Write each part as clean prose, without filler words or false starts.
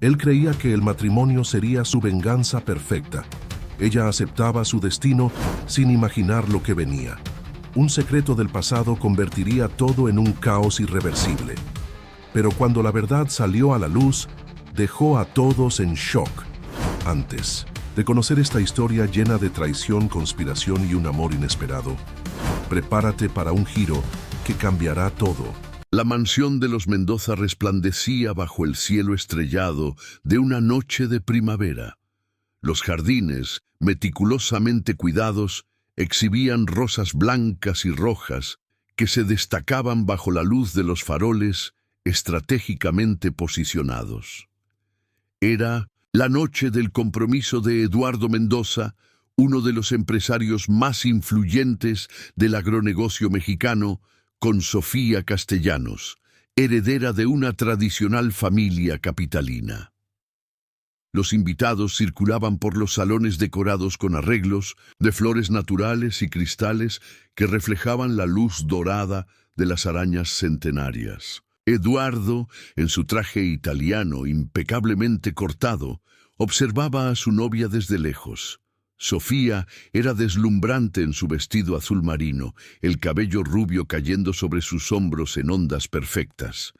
Él creía que el matrimonio sería su venganza perfecta. Ella aceptaba su destino sin imaginar lo que venía. Un secreto del pasado convertiría todo en un caos irreversible. Pero cuando la verdad salió a la luz, dejó a todos en shock. Antes de conocer esta historia llena de traición, conspiración y un amor inesperado, prepárate para un giro que cambiará todo. La mansión de los Mendoza resplandecía bajo el cielo estrellado de una noche de primavera. Los jardines, meticulosamente cuidados, exhibían rosas blancas y rojas que se destacaban bajo la luz de los faroles estratégicamente posicionados. Era la noche del compromiso de Eduardo Mendoza, uno de los empresarios más influyentes del agronegocio mexicano, con Sofía Castellanos, heredera de una tradicional familia capitalina. Los invitados circulaban por los salones decorados con arreglos de flores naturales y cristales que reflejaban la luz dorada de las arañas centenarias. Eduardo, en su traje italiano impecablemente cortado, observaba a su novia desde lejos. Sofía era deslumbrante en su vestido azul marino, el cabello rubio cayendo sobre sus hombros en ondas perfectas.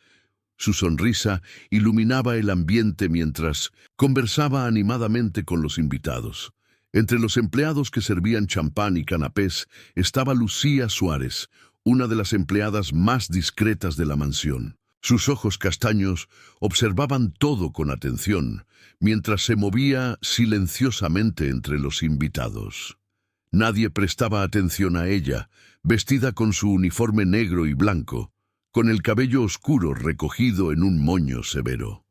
Su sonrisa iluminaba el ambiente mientras conversaba animadamente con los invitados. Entre los empleados que servían champán y canapés estaba Lucía Suárez, una de las empleadas más discretas de la mansión. Sus ojos castaños observaban todo con atención, mientras se movía silenciosamente entre los invitados. Nadie prestaba atención a ella, vestida con su uniforme negro y blanco, con el cabello oscuro recogido en un moño severo.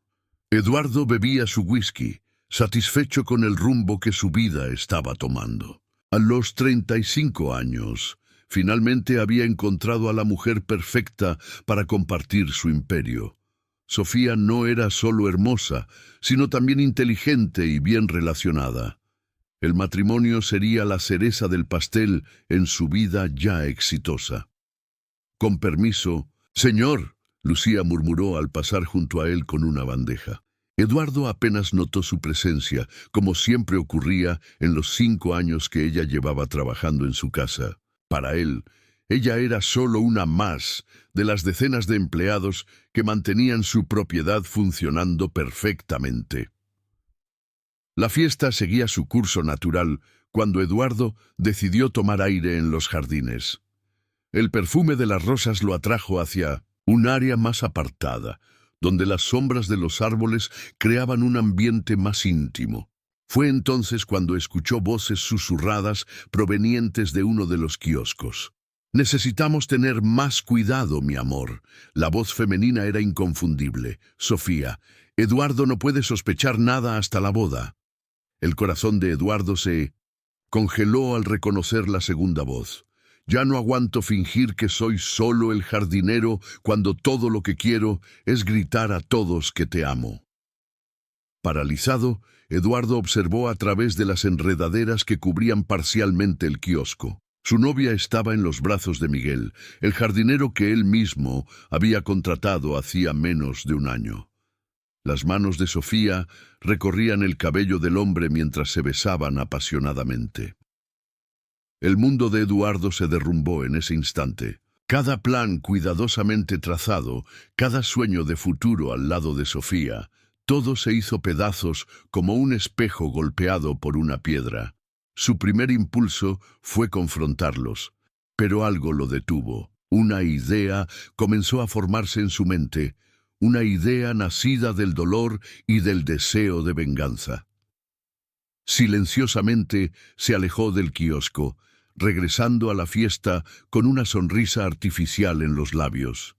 Eduardo bebía su whisky, satisfecho con el rumbo que su vida estaba tomando. A los 35 años, finalmente había encontrado a la mujer perfecta para compartir su imperio. Sofía no era solo hermosa, sino también inteligente y bien relacionada. El matrimonio sería la cereza del pastel en su vida ya exitosa. «Con permiso, señor», Lucía murmuró al pasar junto a él con una bandeja. Eduardo apenas notó su presencia, como siempre ocurría en los 5 años que ella llevaba trabajando en su casa. Para él, ella era solo una más de las decenas de empleados que mantenían su propiedad funcionando perfectamente. La fiesta seguía su curso natural cuando Eduardo decidió tomar aire en los jardines. El perfume de las rosas lo atrajo hacia un área más apartada, donde las sombras de los árboles creaban un ambiente más íntimo. Fue entonces cuando escuchó voces susurradas provenientes de uno de los kioscos. «Necesitamos tener más cuidado, mi amor». La voz femenina era inconfundible. «Sofía, Eduardo no puede sospechar nada hasta la boda». El corazón de Eduardo se congeló al reconocer la segunda voz. «Ya no aguanto fingir que soy solo el jardinero cuando todo lo que quiero es gritar a todos que te amo». Paralizado, Eduardo observó a través de las enredaderas que cubrían parcialmente el kiosco. Su novia estaba en los brazos de Miguel, el jardinero que él mismo había contratado hacía menos de un año. Las manos de Sofía recorrían el cabello del hombre mientras se besaban apasionadamente. El mundo de Eduardo se derrumbó en ese instante. Cada plan cuidadosamente trazado, cada sueño de futuro al lado de Sofía, todo se hizo pedazos como un espejo golpeado por una piedra. Su primer impulso fue confrontarlos, pero algo lo detuvo. Una idea comenzó a formarse en su mente, una idea nacida del dolor y del deseo de venganza. Silenciosamente se alejó del kiosco, regresando a la fiesta con una sonrisa artificial en los labios.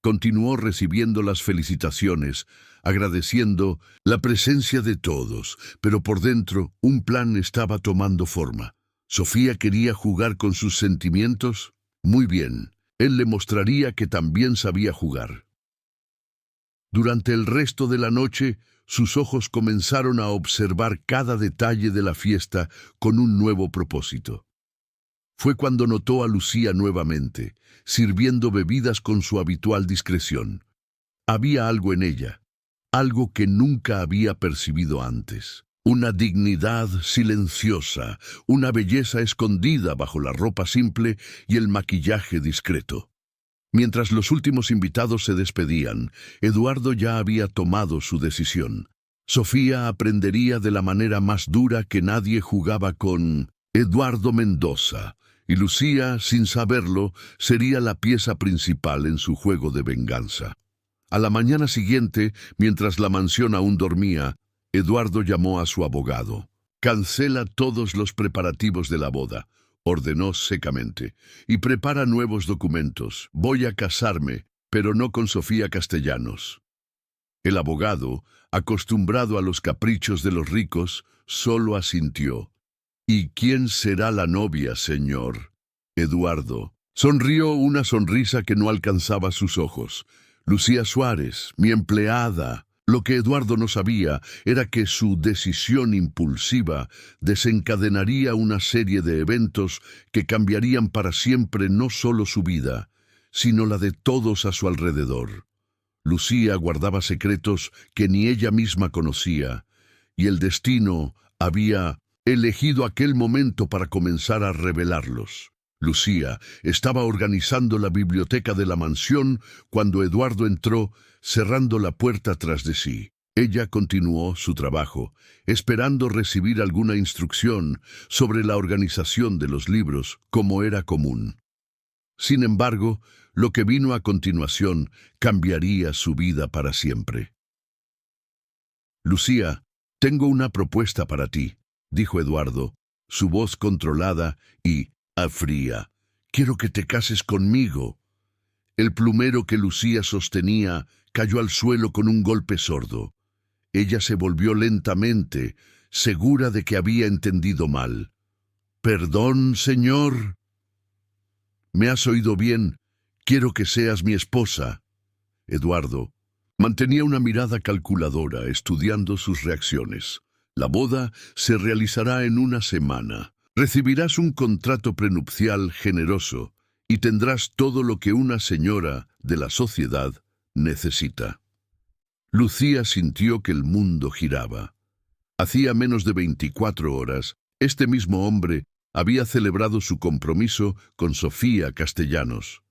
Continuó recibiendo las felicitaciones, agradeciendo la presencia de todos, pero por dentro un plan estaba tomando forma. ¿Sofía quería jugar con sus sentimientos? Muy bien, él le mostraría que también sabía jugar. Durante el resto de la noche, sus ojos comenzaron a observar cada detalle de la fiesta con un nuevo propósito. Fue cuando notó a Lucía nuevamente, sirviendo bebidas con su habitual discreción. Había algo en ella, algo que nunca había percibido antes. Una dignidad silenciosa, una belleza escondida bajo la ropa simple y el maquillaje discreto. Mientras los últimos invitados se despedían, Eduardo ya había tomado su decisión. Sofía aprendería de la manera más dura que nadie jugaba con Eduardo Mendoza, y Lucía, sin saberlo, sería la pieza principal en su juego de venganza. A la mañana siguiente, mientras la mansión aún dormía, Eduardo llamó a su abogado. «Cancela todos los preparativos de la boda», ordenó secamente, «y prepara nuevos documentos. Voy a casarme, pero no con Sofía Castellanos». El abogado, acostumbrado a los caprichos de los ricos, solo asintió. «¿Y quién será la novia, señor?» Eduardo sonrió una sonrisa que no alcanzaba sus ojos. «Lucía Suárez, mi empleada». Lo que Eduardo no sabía era que su decisión impulsiva desencadenaría una serie de eventos que cambiarían para siempre no solo su vida, sino la de todos a su alrededor. Lucía guardaba secretos que ni ella misma conocía, y el destino había elegido aquel momento para comenzar a revelarlos. Lucía estaba organizando la biblioteca de la mansión cuando Eduardo entró, cerrando la puerta tras de sí. Ella continuó su trabajo, esperando recibir alguna instrucción sobre la organización de los libros, como era común. Sin embargo, lo que vino a continuación cambiaría su vida para siempre. «Lucía, tengo una propuesta para ti», dijo Eduardo, su voz controlada y fría. «Quiero que te cases conmigo». El plumero que Lucía sostenía cayó al suelo con un golpe sordo. Ella se volvió lentamente, segura de que había entendido mal. «¿Perdón, señor?» «Me has oído bien. Quiero que seas mi esposa». Eduardo mantenía una mirada calculadora, estudiando sus reacciones. «La boda se realizará en una semana. Recibirás un contrato prenupcial generoso y tendrás todo lo que una señora de la sociedad necesita». Lucía sintió que el mundo giraba. Hacía menos de 24 horas, este mismo hombre había celebrado su compromiso con Sofía Castellanos.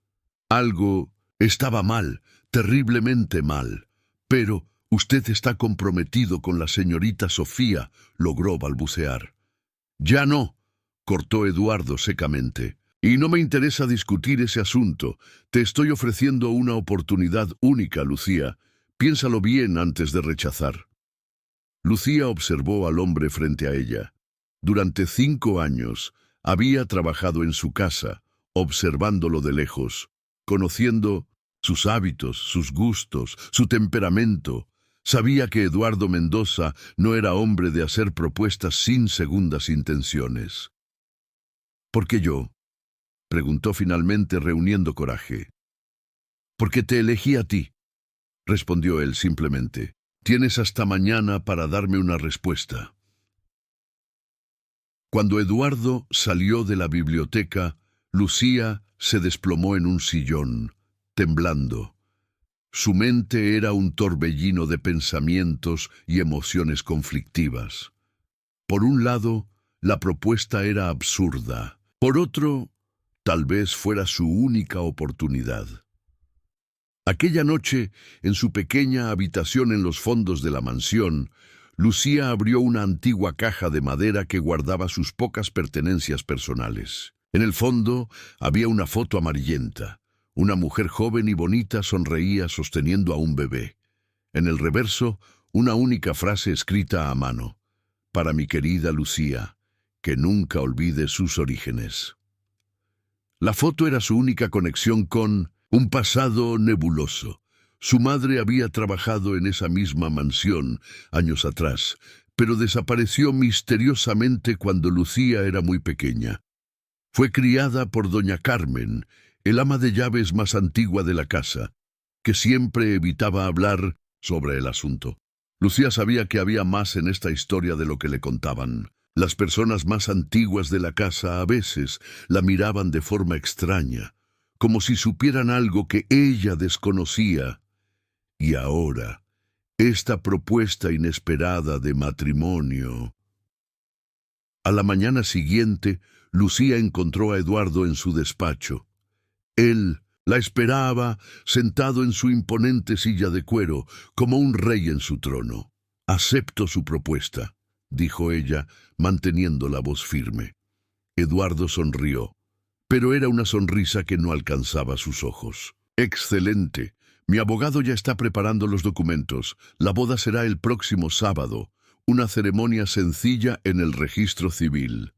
Algo estaba mal, terriblemente mal. «Pero usted está comprometido con la señorita Sofía», logró balbucear. «Ya no», cortó Eduardo secamente. «Y no me interesa discutir ese asunto. Te estoy ofreciendo una oportunidad única, Lucía. Piénsalo bien antes de rechazar». Lucía observó al hombre frente a ella. Durante 5 años había trabajado en su casa, observándolo de lejos, conociendo sus hábitos, sus gustos, su temperamento. Sabía que Eduardo Mendoza no era hombre de hacer propuestas sin segundas intenciones. «¿Por qué yo?», preguntó finalmente, reuniendo coraje. «Porque te elegí a ti», respondió él simplemente. «Tienes hasta mañana para darme una respuesta». Cuando Eduardo salió de la biblioteca, Lucía se desplomó en un sillón, temblando. Su mente era un torbellino de pensamientos y emociones conflictivas. Por un lado, la propuesta era absurda. Por otro, tal vez fuera su única oportunidad. Aquella noche, en su pequeña habitación en los fondos de la mansión, Lucía abrió una antigua caja de madera que guardaba sus pocas pertenencias personales. En el fondo había una foto amarillenta. Una mujer joven y bonita sonreía sosteniendo a un bebé. En el reverso, una única frase escrita a mano: «Para mi querida Lucía, que nunca olvide sus orígenes». La foto era su única conexión con un pasado nebuloso. Su madre había trabajado en esa misma mansión años atrás, pero desapareció misteriosamente cuando Lucía era muy pequeña. Fue criada por doña Carmen, el ama de llaves más antigua de la casa, que siempre evitaba hablar sobre el asunto. Lucía sabía que había más en esta historia de lo que le contaban. Las personas más antiguas de la casa a veces la miraban de forma extraña, como si supieran algo que ella desconocía. Y ahora, esta propuesta inesperada de matrimonio. A la mañana siguiente, Lucía encontró a Eduardo en su despacho. Él la esperaba, sentado en su imponente silla de cuero, como un rey en su trono. «Acepto su propuesta», dijo ella, manteniendo la voz firme. Eduardo sonrió, pero era una sonrisa que no alcanzaba sus ojos. «Excelente. Mi abogado ya está preparando los documentos. La boda será el próximo sábado. Una ceremonia sencilla en el registro civil.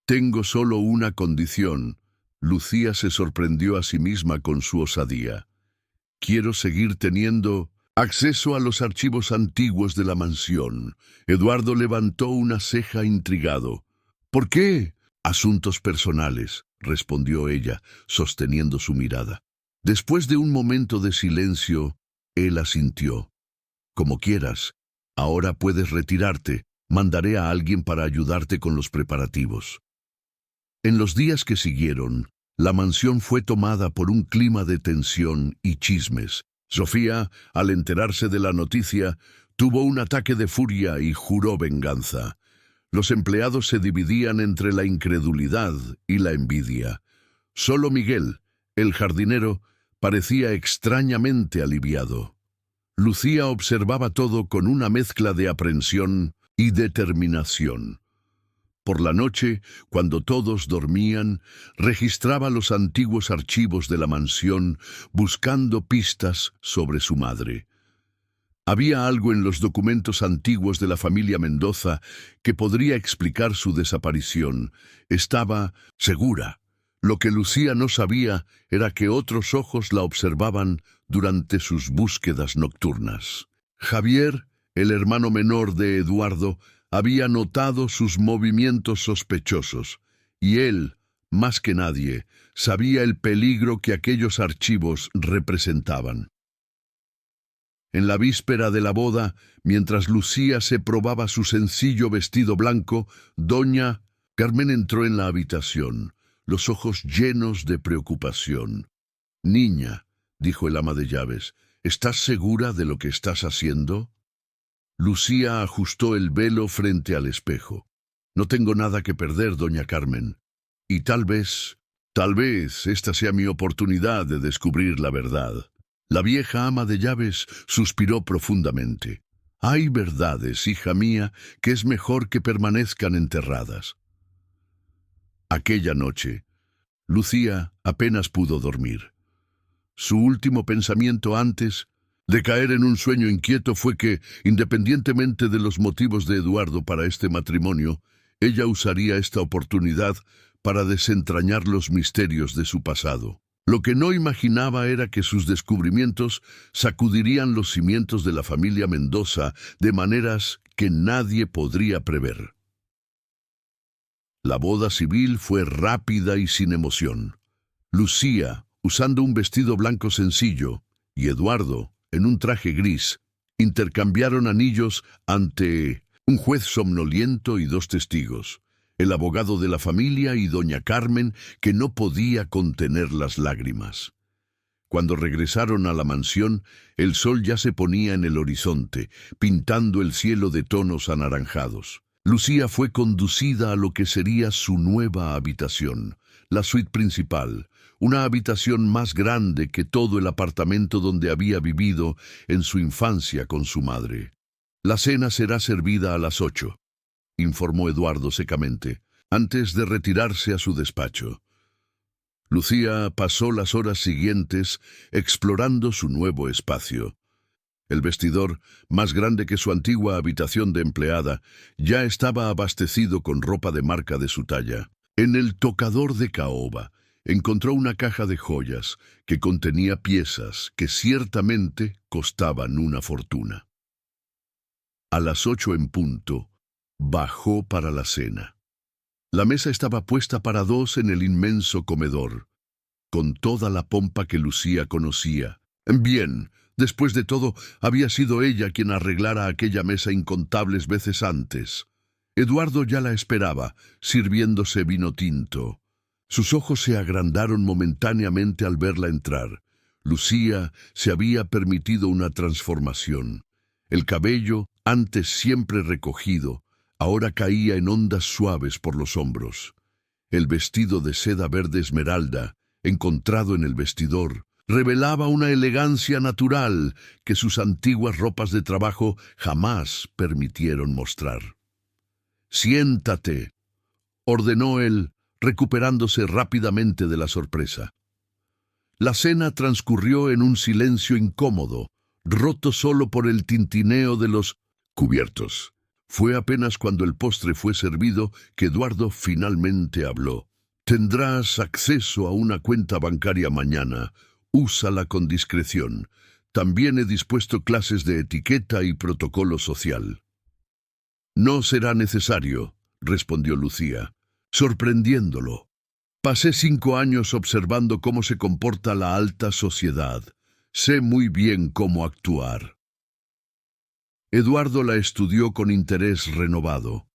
Tengo solo una condición». Lucía se sorprendió a sí misma con su osadía. «Quiero seguir teniendo acceso a los archivos antiguos de la mansión». Eduardo levantó una ceja intrigado. «¿Por qué?» «Asuntos personales», respondió ella, sosteniendo su mirada. Después de un momento de silencio, él asintió. «Como quieras. Ahora puedes retirarte. Mandaré a alguien para ayudarte con los preparativos». En los días que siguieron, la mansión fue tomada por un clima de tensión y chismes. Sofía, al enterarse de la noticia, tuvo un ataque de furia y juró venganza. Los empleados se dividían entre la incredulidad y la envidia. Solo Miguel, el jardinero, parecía extrañamente aliviado. Lucía observaba todo con una mezcla de aprensión y determinación. Por la noche, cuando todos dormían, registraba los antiguos archivos de la mansión, buscando pistas sobre su madre. Había algo en los documentos antiguos de la familia Mendoza que podría explicar su desaparición. Estaba segura. Lo que Lucía no sabía era que otros ojos la observaban durante sus búsquedas nocturnas. Javier, el hermano menor de Eduardo, había notado sus movimientos sospechosos, y él, más que nadie, sabía el peligro que aquellos archivos representaban. En la víspera de la boda, mientras Lucía se probaba su sencillo vestido blanco, doña Carmen entró en la habitación, los ojos llenos de preocupación. «Niña», dijo el ama de llaves, «¿estás segura de lo que estás haciendo?» Lucía ajustó el velo frente al espejo. «No tengo nada que perder, doña Carmen. Y tal vez esta sea mi oportunidad de descubrir la verdad». La vieja ama de llaves suspiró profundamente. «Hay verdades, hija mía, que es mejor que permanezcan enterradas». Aquella noche, Lucía apenas pudo dormir. Su último pensamiento antes de caer en un sueño inquieto fue que, independientemente de los motivos de Eduardo para este matrimonio, ella usaría esta oportunidad para desentrañar los misterios de su pasado. Lo que no imaginaba era que sus descubrimientos sacudirían los cimientos de la familia Mendoza de maneras que nadie podría prever. La boda civil fue rápida y sin emoción. Lucía, usando un vestido blanco sencillo, y Eduardo, en un traje gris, intercambiaron anillos ante un juez somnoliento y dos testigos, el abogado de la familia y doña Carmen, que no podía contener las lágrimas. Cuando regresaron a la mansión, el sol ya se ponía en el horizonte, pintando el cielo de tonos anaranjados. Lucía fue conducida a lo que sería su nueva habitación, la suite principal, una habitación más grande que todo el apartamento donde había vivido en su infancia con su madre. «La cena será servida a las 8», informó Eduardo secamente, antes de retirarse a su despacho. Lucía pasó las horas siguientes explorando su nuevo espacio. El vestidor, más grande que su antigua habitación de empleada, ya estaba abastecido con ropa de marca de su talla. En el tocador de caoba encontró una caja de joyas que contenía piezas que ciertamente costaban una fortuna. A las 8 en punto, bajó para la cena. La mesa estaba puesta para dos en el inmenso comedor, con toda la pompa que Lucía conocía. Bien, después de todo, había sido ella quien arreglara aquella mesa incontables veces antes. Eduardo ya la esperaba, sirviéndose vino tinto. Sus ojos se agrandaron momentáneamente al verla entrar. Lucía se había permitido una transformación. El cabello, antes siempre recogido, ahora caía en ondas suaves por los hombros. El vestido de seda verde esmeralda, encontrado en el vestidor, revelaba una elegancia natural que sus antiguas ropas de trabajo jamás permitieron mostrar. «Siéntate», ordenó él, recuperándose rápidamente de la sorpresa. La cena transcurrió en un silencio incómodo, roto solo por el tintineo de los cubiertos. Fue apenas cuando el postre fue servido que Eduardo finalmente habló. «Tendrás acceso a una cuenta bancaria mañana. Úsala con discreción. También he dispuesto clases de etiqueta y protocolo social». «No será necesario», respondió Lucía, sorprendiéndolo. «Pasé 5 años observando cómo se comporta la alta sociedad. Sé muy bien cómo actuar». Eduardo la estudió con interés renovado.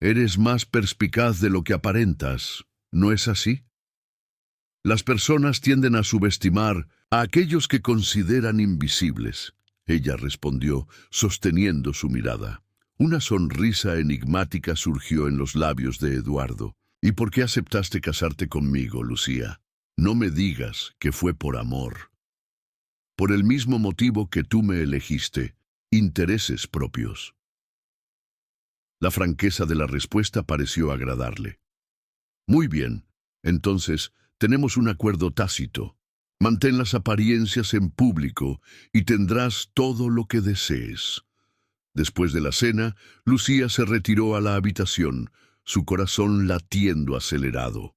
«Eres más perspicaz de lo que aparentas, ¿no es así? Las personas tienden a subestimar a aquellos que consideran invisibles», ella respondió, sosteniendo su mirada. Una sonrisa enigmática surgió en los labios de Eduardo. «¿Y por qué aceptaste casarte conmigo, Lucía? No me digas que fue por amor». «Por el mismo motivo que tú me elegiste, intereses propios». La franqueza de la respuesta pareció agradarle. «Muy bien, entonces tenemos un acuerdo tácito. Mantén las apariencias en público y tendrás todo lo que desees». Después de la cena, Lucía se retiró a la habitación, su corazón latiendo acelerado.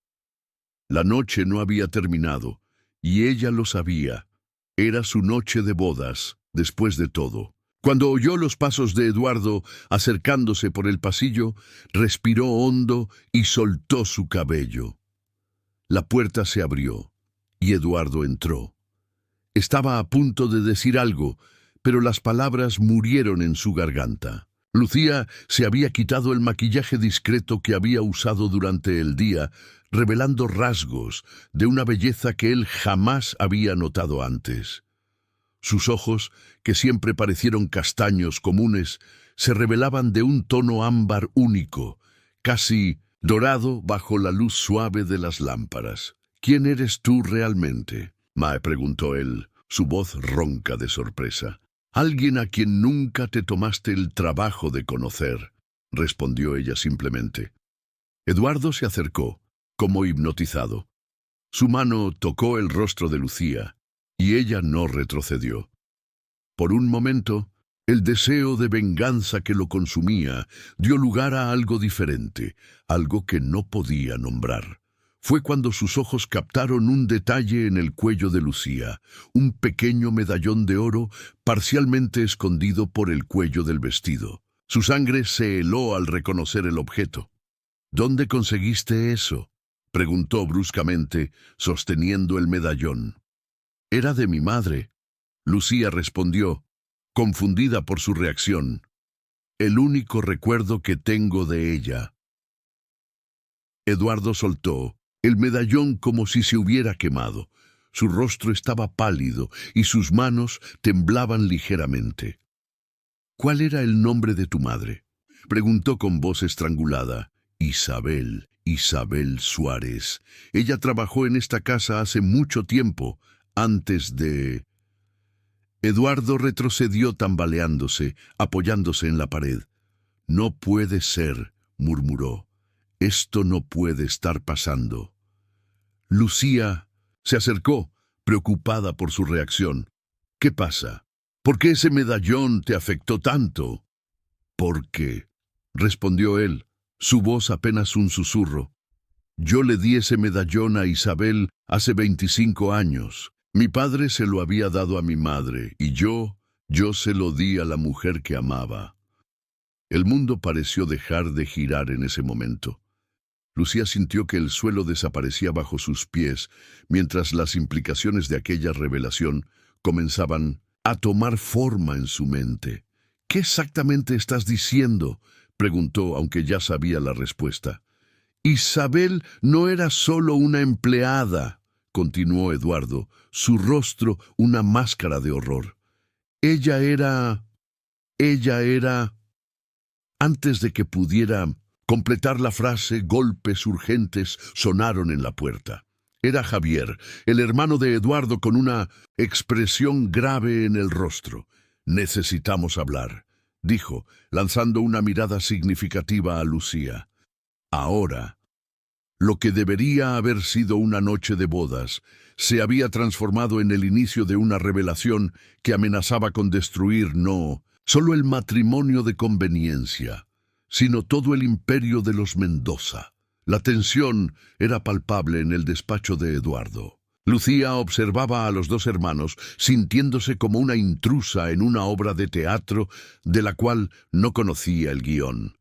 La noche no había terminado, y ella lo sabía. Era su noche de bodas, después de todo. Cuando oyó los pasos de Eduardo acercándose por el pasillo, respiró hondo y soltó su cabello. La puerta se abrió, y Eduardo entró. Estaba a punto de decir algo, pero las palabras murieron en su garganta. Lucía se había quitado el maquillaje discreto que había usado durante el día, revelando rasgos de una belleza que él jamás había notado antes. Sus ojos, que siempre parecieron castaños comunes, se revelaban de un tono ámbar único, casi dorado bajo la luz suave de las lámparas. «¿Quién eres tú realmente?», Mae preguntó él, su voz ronca de sorpresa. «Alguien a quien nunca te tomaste el trabajo de conocer», respondió ella simplemente. Eduardo se acercó, como hipnotizado. Su mano tocó el rostro de Lucía, y ella no retrocedió. Por un momento, el deseo de venganza que lo consumía dio lugar a algo diferente, algo que no podía nombrar. Fue cuando sus ojos captaron un detalle en el cuello de Lucía, un pequeño medallón de oro parcialmente escondido por el cuello del vestido. Su sangre se heló al reconocer el objeto. «¿Dónde conseguiste eso?», preguntó bruscamente, sosteniendo el medallón. «Era de mi madre», Lucía respondió, confundida por su reacción. «El único recuerdo que tengo de ella». Eduardo soltó el medallón como si se hubiera quemado. Su rostro estaba pálido y sus manos temblaban ligeramente. «¿Cuál era el nombre de tu madre?», preguntó con voz estrangulada. Isabel Suárez. Ella trabajó en esta casa hace mucho tiempo, antes de...». Eduardo retrocedió tambaleándose, apoyándose en la pared. «No puede ser», murmuró. «Esto no puede estar pasando». Lucía se acercó, preocupada por su reacción. «¿Qué pasa? ¿Por qué ese medallón te afectó tanto?». «¿Por qué?», respondió él, su voz apenas un susurro. «Yo le di ese medallón a Isabel hace 25 años. Mi padre se lo había dado a mi madre, y yo se lo di a la mujer que amaba». El mundo pareció dejar de girar en ese momento. Lucía sintió que el suelo desaparecía bajo sus pies, mientras las implicaciones de aquella revelación comenzaban a tomar forma en su mente. «¿Qué exactamente estás diciendo?», preguntó, aunque ya sabía la respuesta. «Isabel no era solo una empleada», continuó Eduardo, su rostro una máscara de horror. «Ella era Ella era... Antes de que pudiera completar la frase, golpes urgentes sonaron en la puerta. Era Javier, el hermano de Eduardo, con una expresión grave en el rostro. «Necesitamos hablar», dijo, lanzando una mirada significativa a Lucía. Ahora, lo que debería haber sido una noche de bodas se había transformado en el inicio de una revelación que amenazaba con destruir no solo el matrimonio de conveniencia, sino todo el imperio de los Mendoza. La tensión era palpable en el despacho de Eduardo. Lucía observaba a los dos hermanos, sintiéndose como una intrusa en una obra de teatro de la cual no conocía el guión.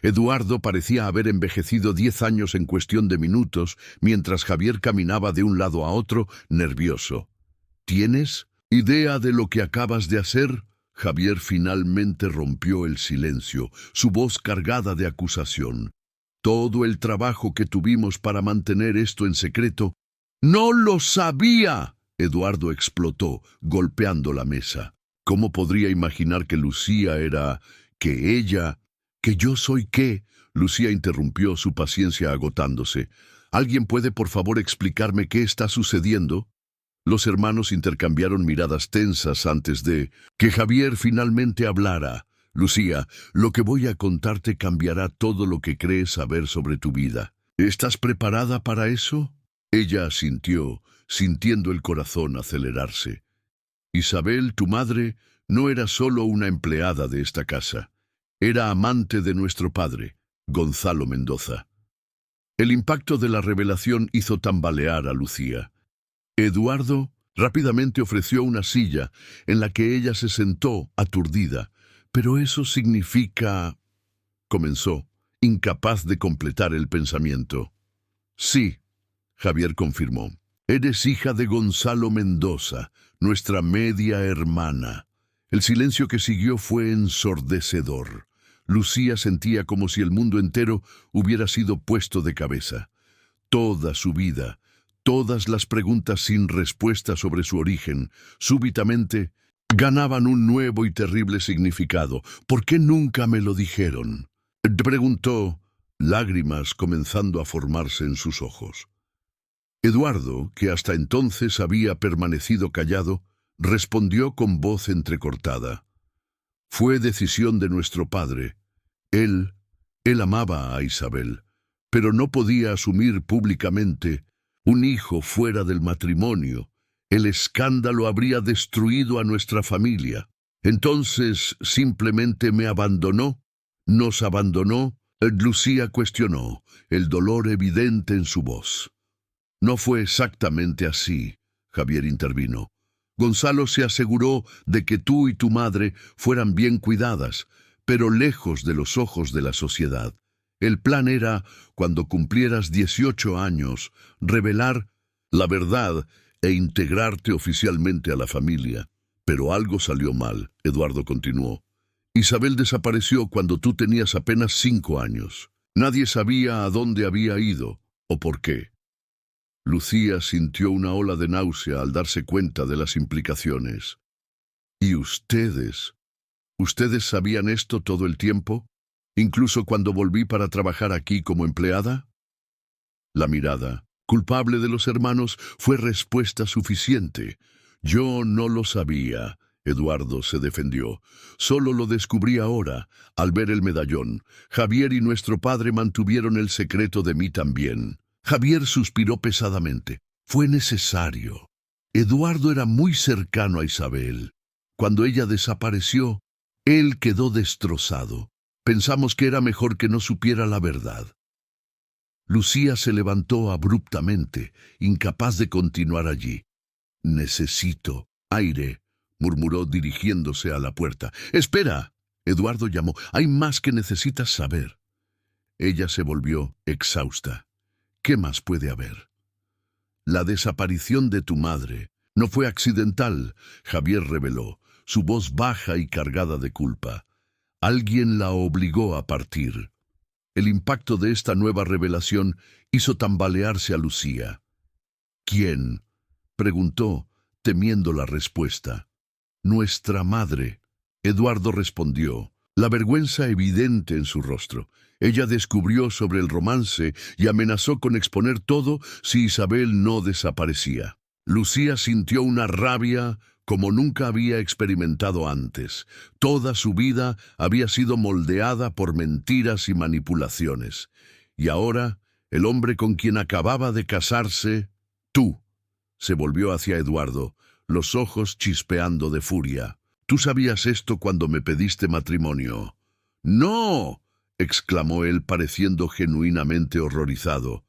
Eduardo parecía haber envejecido 10 años en cuestión de minutos, mientras Javier caminaba de un lado a otro, nervioso. «¿Tienes idea de lo que acabas de hacer?». Javier finalmente rompió el silencio, su voz cargada de acusación. «Todo el trabajo que tuvimos para mantener esto en secreto». «¡No lo sabía!», Eduardo explotó, golpeando la mesa. ¿Cómo podría imaginar que Lucía era... que ella... ¿Que yo soy qué?». Lucía interrumpió, su paciencia agotándose. «¿Alguien puede por favor explicarme qué está sucediendo?». Los hermanos intercambiaron miradas tensas antes de que Javier finalmente hablara. «Lucía, lo que voy a contarte cambiará todo lo que crees saber sobre tu vida. ¿Estás preparada para eso?». Ella asintió, sintiendo el corazón acelerarse. «Isabel, tu madre, no era solo una empleada de esta casa. Era amante de nuestro padre, Gonzalo Mendoza». El impacto de la revelación hizo tambalear a Lucía. Eduardo rápidamente ofreció una silla en la que ella se sentó, aturdida. «Pero eso significa...», comenzó, incapaz de completar el pensamiento. «Sí», Javier confirmó. «Eres hija de Gonzalo Mendoza, nuestra media hermana». El silencio que siguió fue ensordecedor. Lucía sentía como si el mundo entero hubiera sido puesto de cabeza. Toda su vida, todas las preguntas sin respuesta sobre su origen, súbitamente ganaban un nuevo y terrible significado. «¿Por qué nunca me lo dijeron?», preguntó, lágrimas comenzando a formarse en sus ojos. Eduardo, que hasta entonces había permanecido callado, respondió con voz entrecortada. «Fue decisión de nuestro padre. Él amaba a Isabel, pero no podía asumir públicamente un hijo fuera del matrimonio. El escándalo habría destruido a nuestra familia. Entonces simplemente me abandonó. Nos abandonó». Lucía cuestionó, el dolor evidente en su voz. «No fue exactamente así», Javier intervino. «Gonzalo se aseguró de que tú y tu madre fueran bien cuidadas, pero lejos de los ojos de la sociedad. El plan era, cuando cumplieras 18 años, revelar la verdad e integrarte oficialmente a la familia. Pero algo salió mal», Eduardo continuó. «Isabel desapareció cuando tú tenías apenas 5 años. Nadie sabía a dónde había ido o por qué». Lucía sintió una ola de náusea al darse cuenta de las implicaciones. «¿Y ustedes sabían esto todo el tiempo? ¿Incluso cuando volví para trabajar aquí como empleada?». La mirada culpable de los hermanos fue respuesta suficiente. «Yo no lo sabía», Eduardo se defendió. «Solo lo descubrí ahora, al ver el medallón. Javier y nuestro padre mantuvieron el secreto de mí también». Javier suspiró pesadamente. «Fue necesario. Eduardo era muy cercano a Isabel. Cuando ella desapareció, él quedó destrozado. Pensamos que era mejor que no supiera la verdad». Lucía se levantó abruptamente, incapaz de continuar allí. «Necesito aire», murmuró dirigiéndose a la puerta. «Espera», Eduardo llamó. «Hay más que necesitas saber». Ella se volvió exhausta. «¿Qué más puede haber?». «La desaparición de tu madre no fue accidental», Javier reveló, su voz baja y cargada de culpa. «Alguien la obligó a partir». El impacto de esta nueva revelación hizo tambalearse a Lucía. «¿Quién?», preguntó, temiendo la respuesta. «Nuestra madre», Eduardo respondió, la vergüenza evidente en su rostro. Ella descubrió sobre el romance y amenazó con exponer todo si Isabel no desaparecía. Lucía sintió una rabia como nunca había experimentado antes. Toda su vida había sido moldeada por mentiras y manipulaciones. Y ahora, el hombre con quien acababa de casarse, tú, se volvió hacia Eduardo, los ojos chispeando de furia. Tú sabías esto cuando me pediste matrimonio. ¡No!, exclamó él pareciendo genuinamente horrorizado.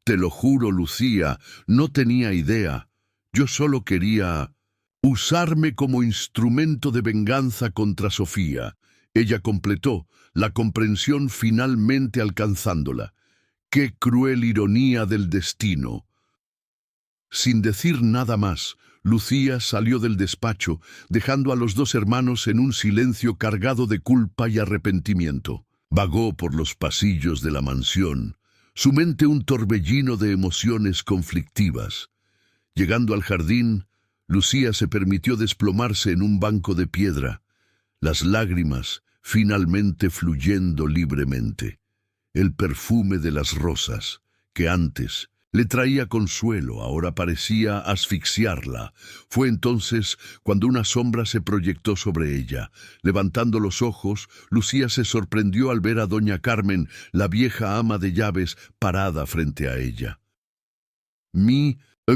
Te lo juro, Lucía, no tenía idea. Yo solo quería usarme como instrumento de venganza contra Sofía. Ella completó, la comprensión finalmente alcanzándola. ¡Qué cruel ironía del destino! Sin decir nada más, Lucía salió del despacho, dejando a los dos hermanos en un silencio cargado de culpa y arrepentimiento. Vagó por los pasillos de la mansión, su mente un torbellino de emociones conflictivas. Llegando al jardín, Lucía se permitió desplomarse en un banco de piedra, las lágrimas finalmente fluyendo libremente. El perfume de las rosas, que antes le traía consuelo, ahora parecía asfixiarla. Fue entonces cuando una sombra se proyectó sobre ella. Levantando los ojos, Lucía se sorprendió al ver a doña Carmen, la vieja ama de llaves, parada frente a ella.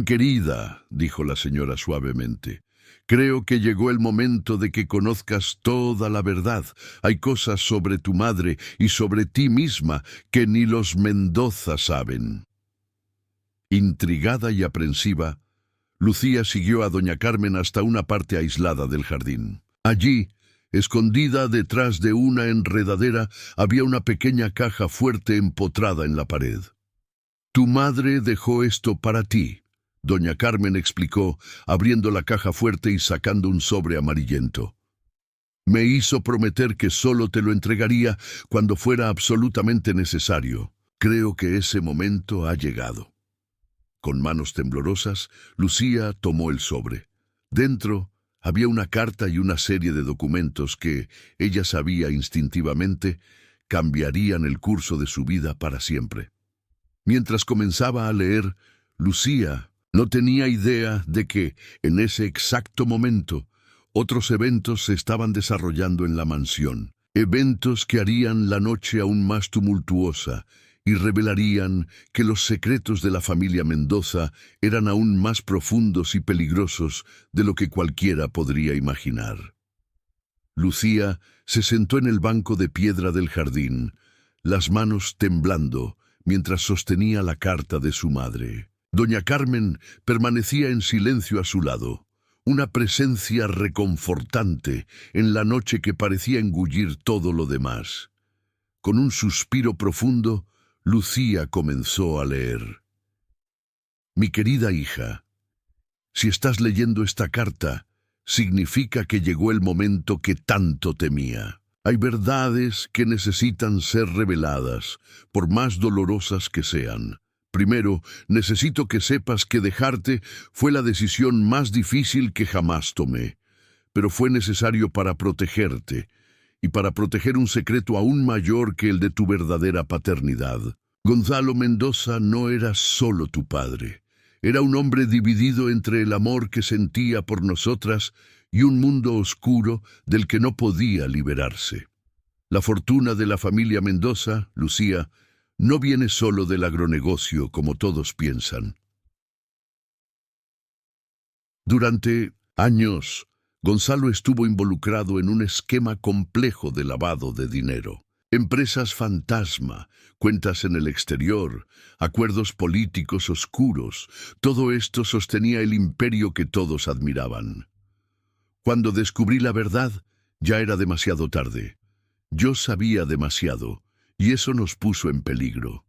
Querida, dijo la señora suavemente, creo que llegó el momento de que conozcas toda la verdad. Hay cosas sobre tu madre y sobre ti misma que ni los Mendoza saben. Intrigada y aprensiva, Lucía siguió a doña Carmen hasta una parte aislada del jardín. Allí, escondida detrás de una enredadera, había una pequeña caja fuerte empotrada en la pared. Tu madre dejó esto para ti, doña Carmen explicó, abriendo la caja fuerte y sacando un sobre amarillento. Me hizo prometer que solo te lo entregaría cuando fuera absolutamente necesario. Creo que ese momento ha llegado. Con manos temblorosas, Lucía tomó el sobre. Dentro había una carta y una serie de documentos que, ella sabía instintivamente, cambiarían el curso de su vida para siempre. Mientras comenzaba a leer, Lucía no tenía idea de que, en ese exacto momento, otros eventos se estaban desarrollando en la mansión. Eventos que harían la noche aún más tumultuosa y revelarían que los secretos de la familia Mendoza eran aún más profundos y peligrosos de lo que cualquiera podría imaginar. Lucía se sentó en el banco de piedra del jardín, las manos temblando mientras sostenía la carta de su madre. Doña Carmen permanecía en silencio a su lado, una presencia reconfortante en la noche que parecía engullir todo lo demás. Con un suspiro profundo, Lucía comenzó a leer. Mi querida hija, si estás leyendo esta carta, significa que llegó el momento que tanto temía. Hay verdades que necesitan ser reveladas, por más dolorosas que sean. Primero, necesito que sepas que dejarte fue la decisión más difícil que jamás tomé, pero fue necesario para protegerte, y para proteger un secreto aún mayor que el de tu verdadera paternidad. Gonzalo Mendoza no era solo tu padre. Era un hombre dividido entre el amor que sentía por nosotras y un mundo oscuro del que no podía liberarse. La fortuna de la familia Mendoza, Lucía, no viene solo del agronegocio como todos piensan. Durante años, Gonzalo estuvo involucrado en un esquema complejo de lavado de dinero. Empresas fantasma, cuentas en el exterior, acuerdos políticos oscuros, todo esto sostenía el imperio que todos admiraban. Cuando descubrí la verdad, ya era demasiado tarde. Yo sabía demasiado, y eso nos puso en peligro.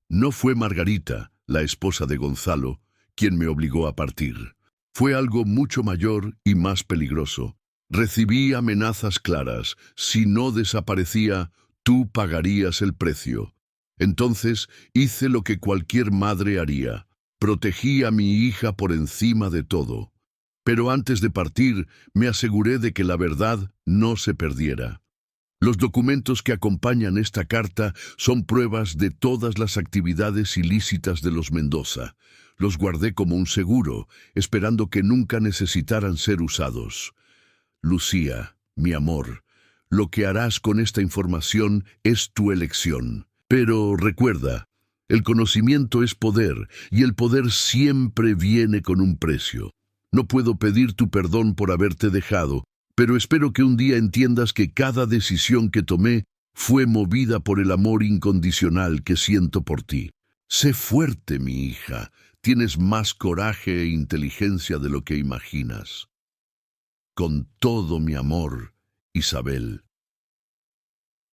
No fue Margarita, la esposa de Gonzalo, quien me obligó a partir. Fue algo mucho mayor y más peligroso. Recibí amenazas claras. Si no desaparecía, tú pagarías el precio. Entonces hice lo que cualquier madre haría. Protegí a mi hija por encima de todo. Pero antes de partir, me aseguré de que la verdad no se perdiera. Los documentos que acompañan esta carta son pruebas de todas las actividades ilícitas de los Mendoza. Los guardé como un seguro, esperando que nunca necesitaran ser usados. Lucía, mi amor, lo que harás con esta información es tu elección. Pero recuerda, el conocimiento es poder, y el poder siempre viene con un precio. No puedo pedir tu perdón por haberte dejado, pero espero que un día entiendas que cada decisión que tomé fue movida por el amor incondicional que siento por ti. Sé fuerte, mi hija. Tienes más coraje e inteligencia de lo que imaginas. Con todo mi amor, Isabel.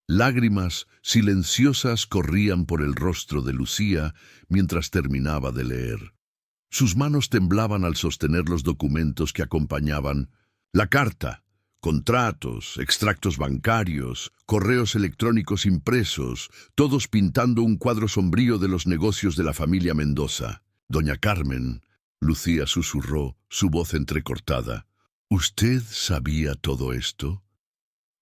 Lágrimas silenciosas corrían por el rostro de Lucía mientras terminaba de leer. Sus manos temblaban al sostener los documentos que acompañaban la carta. Contratos, extractos bancarios, correos electrónicos impresos, todos pintando un cuadro sombrío de los negocios de la familia Mendoza. Doña Carmen, Lucía susurró, su voz entrecortada. ¿Usted sabía todo esto?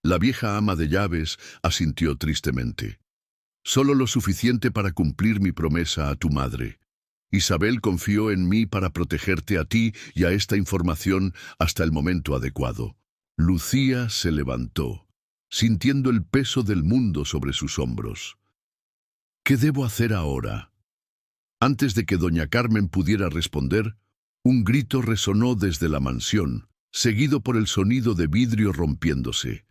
La vieja ama de llaves asintió tristemente. Solo lo suficiente para cumplir mi promesa a tu madre. Isabel confió en mí para protegerte a ti y a esta información hasta el momento adecuado. Lucía se levantó, sintiendo el peso del mundo sobre sus hombros. ¿Qué debo hacer ahora? Antes de que doña Carmen pudiera responder, un grito resonó desde la mansión, seguido por el sonido de vidrio rompiéndose.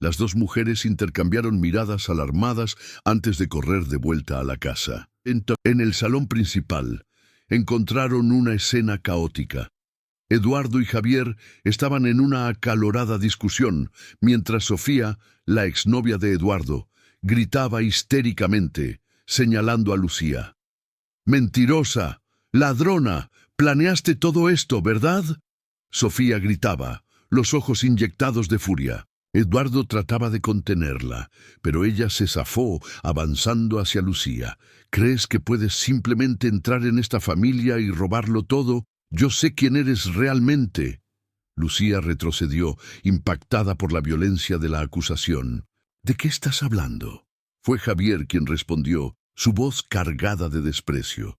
Las dos mujeres intercambiaron miradas alarmadas antes de correr de vuelta a la casa. En el salón principal, encontraron una escena caótica. Eduardo y Javier estaban en una acalorada discusión, mientras Sofía, la exnovia de Eduardo, gritaba histéricamente, señalando a Lucía. «¡Mentirosa! ¡Ladrona! Planeaste todo esto, ¿verdad?». Sofía gritaba, los ojos inyectados de furia. Eduardo trataba de contenerla, pero ella se zafó, avanzando hacia Lucía. «¿Crees que puedes simplemente entrar en esta familia y robarlo todo? Yo sé quién eres realmente». Lucía retrocedió, impactada por la violencia de la acusación. «¿De qué estás hablando?». Fue Javier quien respondió, su voz cargada de desprecio.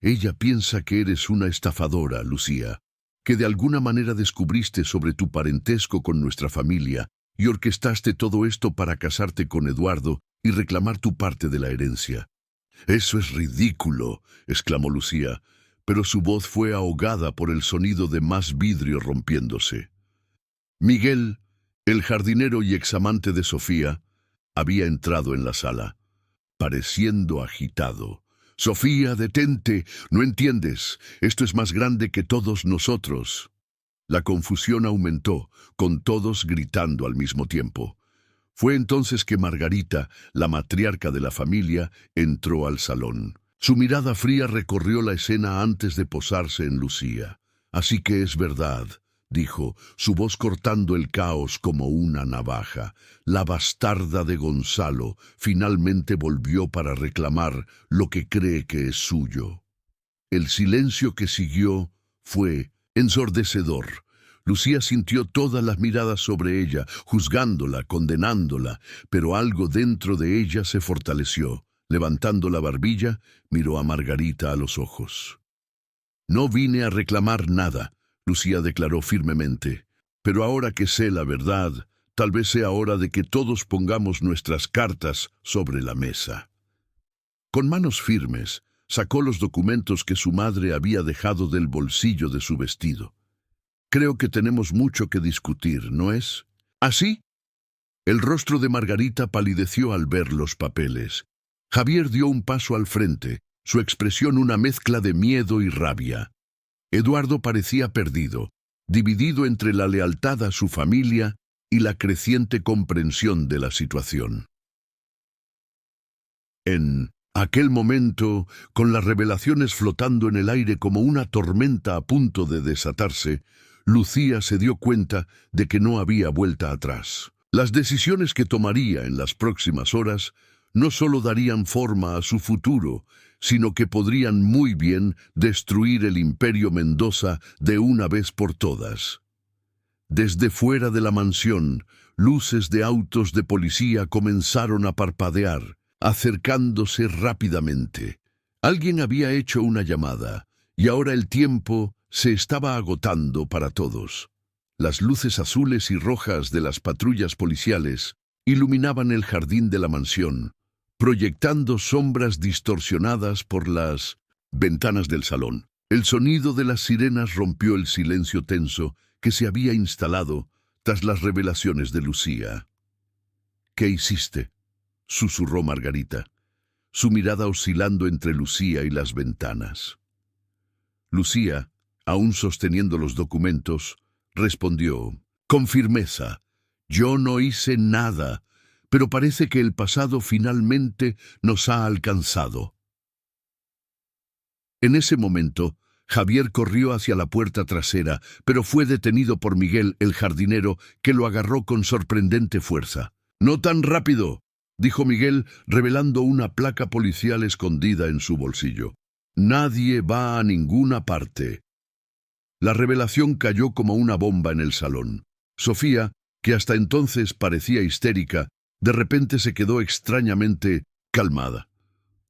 «Ella piensa que eres una estafadora, Lucía, que de alguna manera descubriste sobre tu parentesco con nuestra familia y orquestaste todo esto para casarte con Eduardo y reclamar tu parte de la herencia». «Eso es ridículo», exclamó Lucía, pero su voz fue ahogada por el sonido de más vidrio rompiéndose. Miguel, el jardinero y examante de Sofía, había entrado en la sala, pareciendo agitado. «Sofía, detente, no entiendes, esto es más grande que todos nosotros». La confusión aumentó, con todos gritando al mismo tiempo. Fue entonces que Margarita, la matriarca de la familia, entró al salón. Su mirada fría recorrió la escena antes de posarse en Lucía. «Así que es verdad», dijo, su voz cortando el caos como una navaja. «La bastarda de Gonzalo finalmente volvió para reclamar lo que cree que es suyo». El silencio que siguió fue ensordecedor. Lucía sintió todas las miradas sobre ella, juzgándola, condenándola, pero algo dentro de ella se fortaleció. Levantando la barbilla, miró a Margarita a los ojos. «No vine a reclamar nada», Lucía declaró firmemente, «pero ahora que sé la verdad, tal vez sea hora de que todos pongamos nuestras cartas sobre la mesa». Con manos firmes, sacó los documentos que su madre había dejado del bolsillo de su vestido. «Creo que tenemos mucho que discutir, ¿no es? ¿Así?». El rostro de Margarita palideció al ver los papeles. Javier dio un paso al frente, su expresión una mezcla de miedo y rabia. Eduardo parecía perdido, dividido entre la lealtad a su familia y la creciente comprensión de la situación. En aquel momento, con las revelaciones flotando en el aire como una tormenta a punto de desatarse, Lucía se dio cuenta de que no había vuelta atrás. Las decisiones que tomaría en las próximas horas no solo darían forma a su futuro, sino que podrían muy bien destruir el imperio Mendoza de una vez por todas. Desde fuera de la mansión, luces de autos de policía comenzaron a parpadear, acercándose rápidamente. Alguien había hecho una llamada, y ahora el tiempo se estaba agotando para todos. Las luces azules y rojas de las patrullas policiales iluminaban el jardín de la mansión, proyectando sombras distorsionadas por las ventanas del salón. El sonido de las sirenas rompió el silencio tenso que se había instalado tras las revelaciones de Lucía. «¿Qué hiciste?», susurró Margarita, su mirada oscilando entre Lucía y las ventanas. Lucía, aún sosteniendo los documentos, respondió con firmeza: «Yo no hice nada, pero parece que el pasado finalmente nos ha alcanzado». En ese momento, Javier corrió hacia la puerta trasera, pero fue detenido por Miguel, el jardinero, que lo agarró con sorprendente fuerza. «No tan rápido», dijo Miguel, revelando una placa policial escondida en su bolsillo. «Nadie va a ninguna parte». La revelación cayó como una bomba en el salón. Sofía, que hasta entonces parecía histérica, de repente se quedó extrañamente calmada.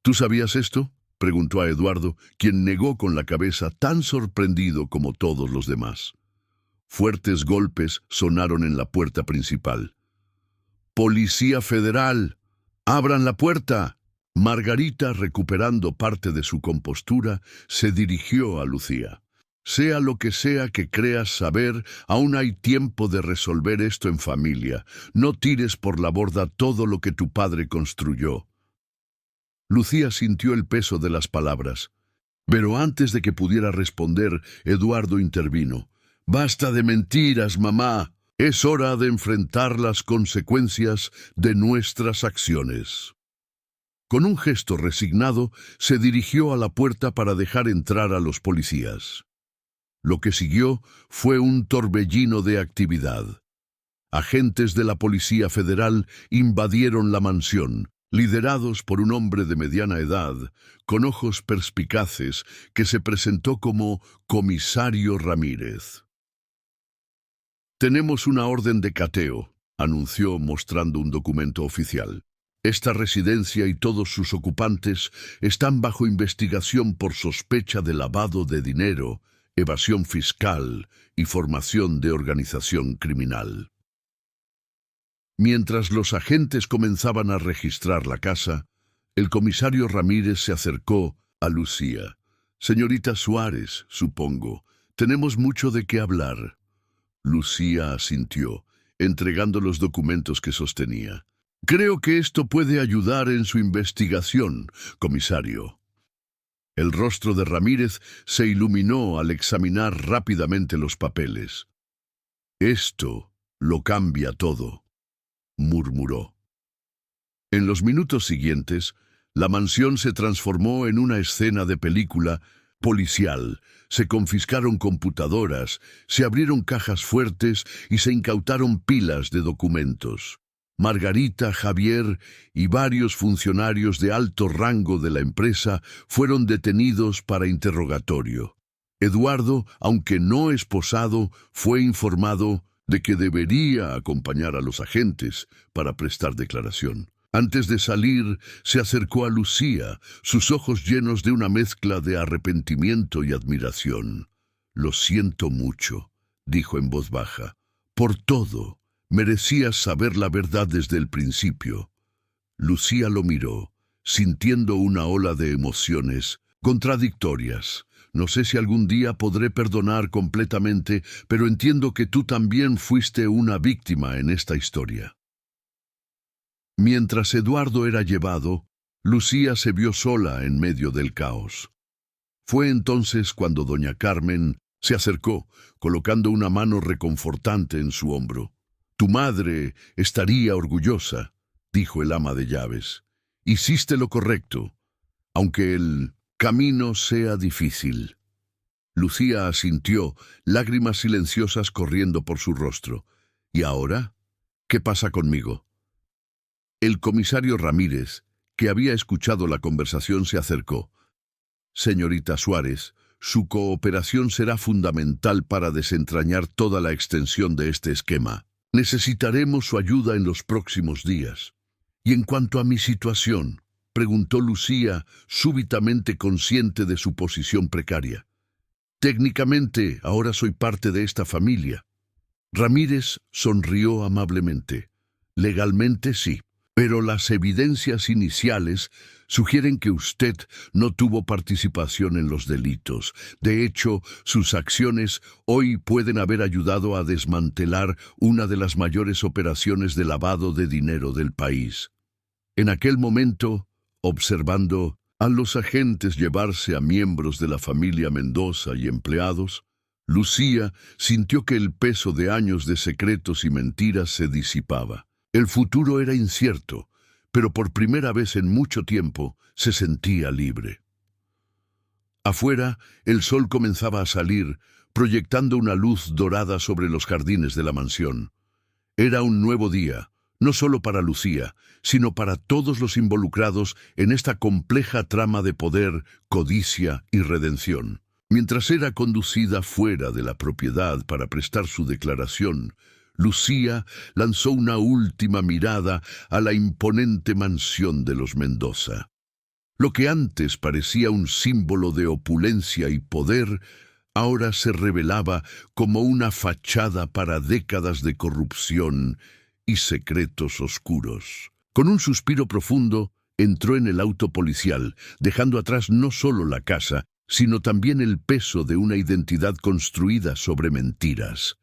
«¿Tú sabías esto?», preguntó a Eduardo, quien negó con la cabeza, tan sorprendido como todos los demás. Fuertes golpes sonaron en la puerta principal. «¡Policía Federal! ¡Abran la puerta!». Margarita, recuperando parte de su compostura, se dirigió a Lucía. «Sea lo que sea que creas saber, aún hay tiempo de resolver esto en familia. No tires por la borda todo lo que tu padre construyó». Lucía sintió el peso de las palabras, pero antes de que pudiera responder, Eduardo intervino. «Basta de mentiras, mamá. Es hora de enfrentar las consecuencias de nuestras acciones». Con un gesto resignado, se dirigió a la puerta para dejar entrar a los policías. Lo que siguió fue un torbellino de actividad. Agentes de la Policía Federal invadieron la mansión, liderados por un hombre de mediana edad, con ojos perspicaces, que se presentó como Comisario Ramírez. «Tenemos una orden de cateo», anunció mostrando un documento oficial. «Esta residencia y todos sus ocupantes están bajo investigación por sospecha de lavado de dinero, evasión fiscal y formación de organización criminal». Mientras los agentes comenzaban a registrar la casa, el comisario Ramírez se acercó a Lucía. «Señorita Suárez, supongo, tenemos mucho de qué hablar». Lucía asintió, entregando los documentos que sostenía. «Creo que esto puede ayudar en su investigación, comisario». El rostro de Ramírez se iluminó al examinar rápidamente los papeles. «Esto lo cambia todo», murmuró. En los minutos siguientes, la mansión se transformó en una escena de película policial. Se confiscaron computadoras, se abrieron cajas fuertes y se incautaron pilas de documentos. Margarita, Javier y varios funcionarios de alto rango de la empresa fueron detenidos para interrogatorio. Eduardo, aunque no esposado, fue informado de que debería acompañar a los agentes para prestar declaración. Antes de salir, se acercó a Lucía, sus ojos llenos de una mezcla de arrepentimiento y admiración. «Lo siento mucho», dijo en voz baja, «por todo. Merecías saber la verdad desde el principio». Lucía lo miró, sintiendo una ola de emociones contradictorias. «No sé si algún día podré perdonar completamente, pero entiendo que tú también fuiste una víctima en esta historia». Mientras Eduardo era llevado, Lucía se vio sola en medio del caos. Fue entonces cuando doña Carmen se acercó, colocando una mano reconfortante en su hombro. «Tu madre estaría orgullosa», dijo el ama de llaves. «Hiciste lo correcto, aunque el camino sea difícil». Lucía asintió, lágrimas silenciosas corriendo por su rostro. «¿Y ahora? ¿Qué pasa conmigo?». El comisario Ramírez, que había escuchado la conversación, se acercó. Señorita Suárez, su cooperación será fundamental para desentrañar toda la extensión de este esquema. Necesitaremos su ayuda en los próximos días. Y en cuanto a mi situación, preguntó Lucía, súbitamente consciente de su posición precaria. Técnicamente, ahora soy parte de esta familia. Ramírez sonrió amablemente. Legalmente sí, pero las evidencias iniciales sugieren que usted no tuvo participación en los delitos. De hecho, sus acciones hoy pueden haber ayudado a desmantelar una de las mayores operaciones de lavado de dinero del país. En aquel momento, observando a los agentes llevarse a miembros de la familia Mendoza y empleados, Lucía sintió que el peso de años de secretos y mentiras se disipaba. El futuro era incierto, pero por primera vez en mucho tiempo se sentía libre. Afuera, el sol comenzaba a salir, proyectando una luz dorada sobre los jardines de la mansión. Era un nuevo día, no solo para Lucía, sino para todos los involucrados en esta compleja trama de poder, codicia y redención. Mientras era conducida fuera de la propiedad para prestar su declaración, Lucía lanzó una última mirada a la imponente mansión de los Mendoza. Lo que antes parecía un símbolo de opulencia y poder, ahora se revelaba como una fachada para décadas de corrupción y secretos oscuros. Con un suspiro profundo, entró en el auto policial, dejando atrás no solo la casa, sino también el peso de una identidad construida sobre mentiras.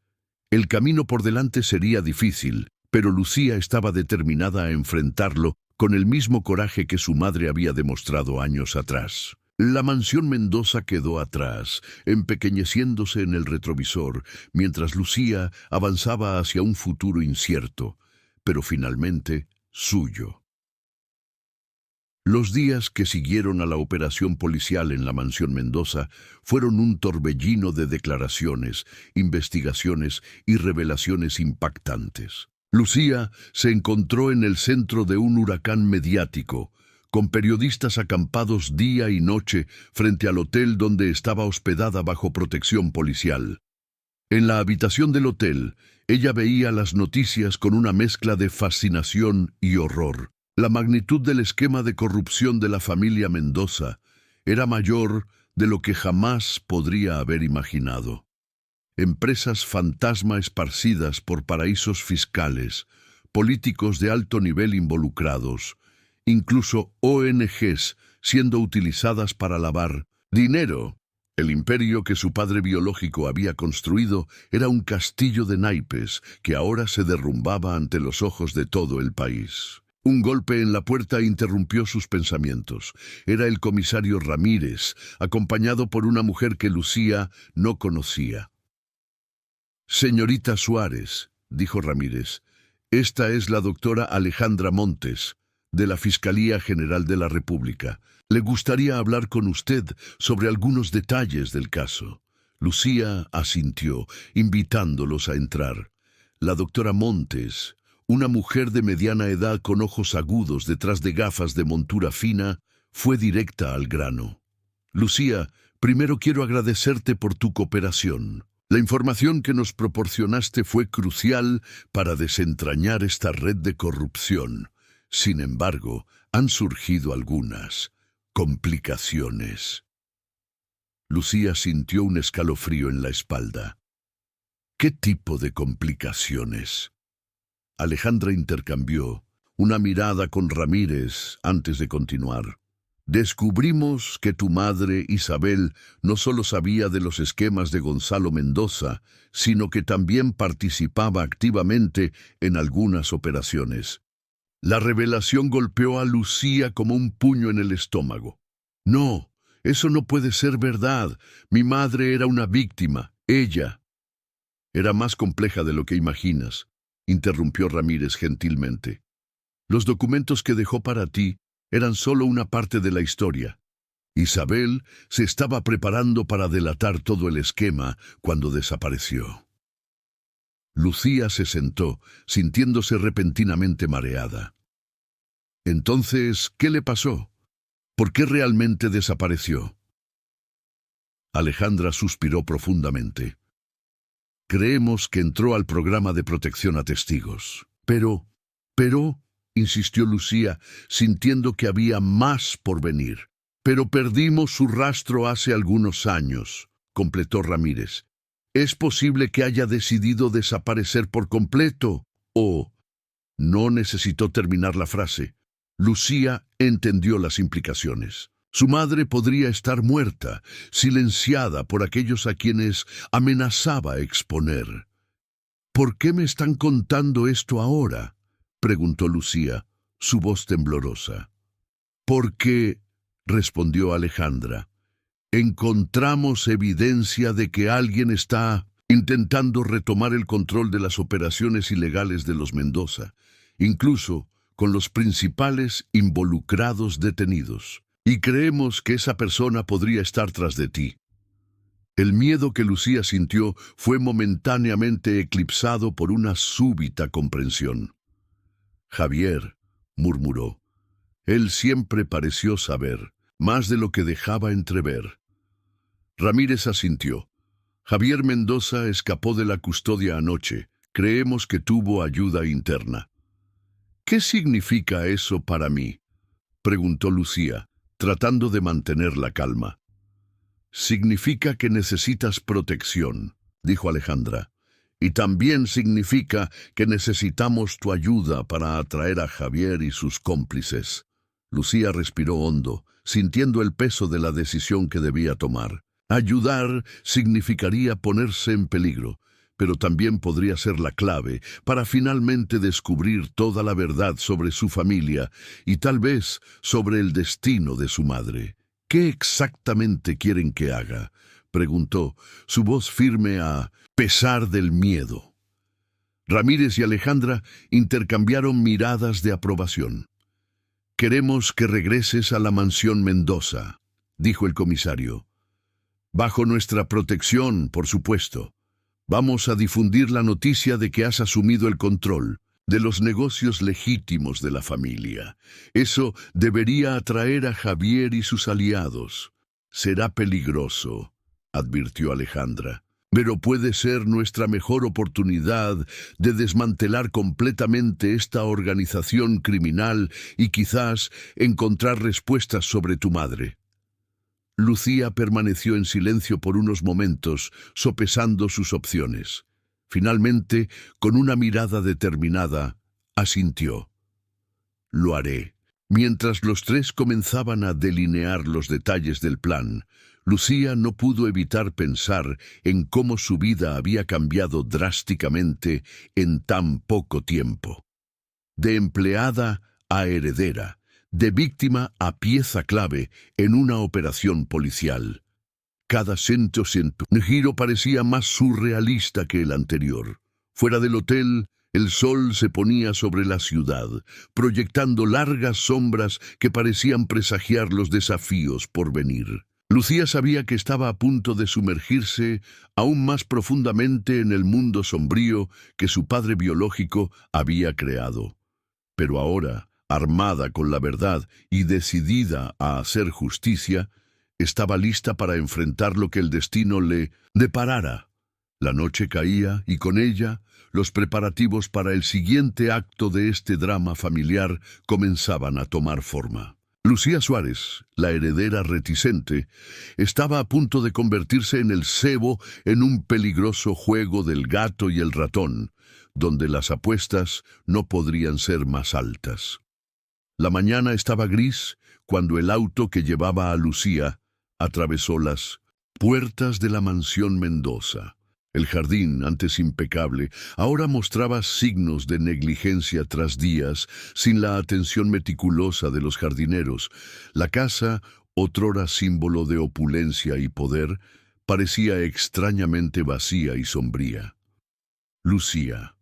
El camino por delante sería difícil, pero Lucía estaba determinada a enfrentarlo con el mismo coraje que su madre había demostrado años atrás. La mansión Mendoza quedó atrás, empequeñeciéndose en el retrovisor, mientras Lucía avanzaba hacia un futuro incierto, pero finalmente suyo. Los días que siguieron a la operación policial en la mansión Mendoza fueron un torbellino de declaraciones, investigaciones y revelaciones impactantes. Lucía se encontró en el centro de un huracán mediático, con periodistas acampados día y noche frente al hotel donde estaba hospedada bajo protección policial. En la habitación del hotel, ella veía las noticias con una mezcla de fascinación y horror. La magnitud del esquema de corrupción de la familia Mendoza era mayor de lo que jamás podría haber imaginado. Empresas fantasma esparcidas por paraísos fiscales, políticos de alto nivel involucrados, incluso ONGs siendo utilizadas para lavar dinero. El imperio que su padre biológico había construido era un castillo de naipes que ahora se derrumbaba ante los ojos de todo el país. Un golpe en la puerta interrumpió sus pensamientos. Era el comisario Ramírez, acompañado por una mujer que Lucía no conocía. «Señorita Suárez», dijo Ramírez, «esta es la doctora Alejandra Montes, de la Fiscalía General de la República. Le gustaría hablar con usted sobre algunos detalles del caso». Lucía asintió, invitándolos a entrar. La doctora Montes, una mujer de mediana edad con ojos agudos detrás de gafas de montura fina, fue directa al grano. «Lucía, primero quiero agradecerte por tu cooperación. La información que nos proporcionaste fue crucial para desentrañar esta red de corrupción. Sin embargo, han surgido algunas complicaciones». Lucía sintió un escalofrío en la espalda. «¿Qué tipo de complicaciones?». Alejandra intercambió una mirada con Ramírez antes de continuar. «Descubrimos que tu madre, Isabel, no solo sabía de los esquemas de Gonzalo Mendoza, sino que también participaba activamente en algunas operaciones». La revelación golpeó a Lucía como un puño en el estómago. «No, eso no puede ser verdad. Mi madre era una víctima. Ella». «Era más compleja de lo que imaginas», interrumpió Ramírez gentilmente. «Los documentos que dejó para ti eran solo una parte de la historia. Isabel se estaba preparando para delatar todo el esquema cuando desapareció». Lucía se sentó, sintiéndose repentinamente mareada. «Entonces, ¿qué le pasó? ¿Por qué realmente desapareció?». Alejandra suspiró profundamente. Creemos que entró al programa de protección a testigos. Pero, insistió Lucía, sintiendo que había más por venir. Pero perdimos su rastro hace algunos años, completó Ramírez. Es posible que haya decidido desaparecer por completo, o... No necesitó terminar la frase. Lucía entendió las implicaciones. Su madre podría estar muerta, silenciada por aquellos a quienes amenazaba exponer. ¿Por qué me están contando esto ahora?, preguntó Lucía, su voz temblorosa. Porque, respondió Alejandra, encontramos evidencia de que alguien está intentando retomar el control de las operaciones ilegales de los Mendoza, incluso con los principales involucrados detenidos. Y creemos que esa persona podría estar tras de ti. El miedo que Lucía sintió fue momentáneamente eclipsado por una súbita comprensión. Javier, murmuró. Él siempre pareció saber, más de lo que dejaba entrever. Ramírez asintió. Javier Mendoza escapó de la custodia anoche. Creemos que tuvo ayuda interna. ¿Qué significa eso para mí?, preguntó Lucía, tratando de mantener la calma. Significa que necesitas protección, dijo Alejandra, y también significa que necesitamos tu ayuda para atraer a Javier y sus cómplices. Lucía respiró hondo, sintiendo el peso de la decisión que debía tomar. Ayudar significaría ponerse en peligro, pero también podría ser la clave para finalmente descubrir toda la verdad sobre su familia y tal vez sobre el destino de su madre. ¿Qué exactamente quieren que haga?, preguntó, su voz firme a pesar del miedo. Ramírez y Alejandra intercambiaron miradas de aprobación. Queremos que regreses a la mansión Mendoza, dijo el comisario. Bajo nuestra protección, por supuesto. Vamos a difundir la noticia de que has asumido el control de los negocios legítimos de la familia. Eso debería atraer a Javier y sus aliados. Será peligroso, advirtió Alejandra, pero puede ser nuestra mejor oportunidad de desmantelar completamente esta organización criminal y quizás encontrar respuestas sobre tu madre. Lucía permaneció en silencio por unos momentos, sopesando sus opciones. Finalmente, con una mirada determinada, asintió. Lo haré. Mientras los tres comenzaban a delinear los detalles del plan, Lucía no pudo evitar pensar en cómo su vida había cambiado drásticamente en tan poco tiempo. De empleada a heredera, de víctima a pieza clave en una operación policial. Cada giro parecía más surrealista que el anterior. Fuera del hotel, el sol se ponía sobre la ciudad, proyectando largas sombras que parecían presagiar los desafíos por venir. Lucía sabía que estaba a punto de sumergirse aún más profundamente en el mundo sombrío que su padre biológico había creado. Pero ahora, armada con la verdad y decidida a hacer justicia, estaba lista para enfrentar lo que el destino le deparara. La noche caía y con ella los preparativos para el siguiente acto de este drama familiar comenzaban a tomar forma. Lucía Suárez, la heredera reticente, estaba a punto de convertirse en el cebo en un peligroso juego del gato y el ratón, donde las apuestas no podrían ser más altas. La mañana estaba gris cuando el auto que llevaba a Lucía atravesó las puertas de la mansión Mendoza. El jardín, antes impecable, ahora mostraba signos de negligencia tras días, sin la atención meticulosa de los jardineros. La casa, otrora símbolo de opulencia y poder, parecía extrañamente vacía y sombría. Lucía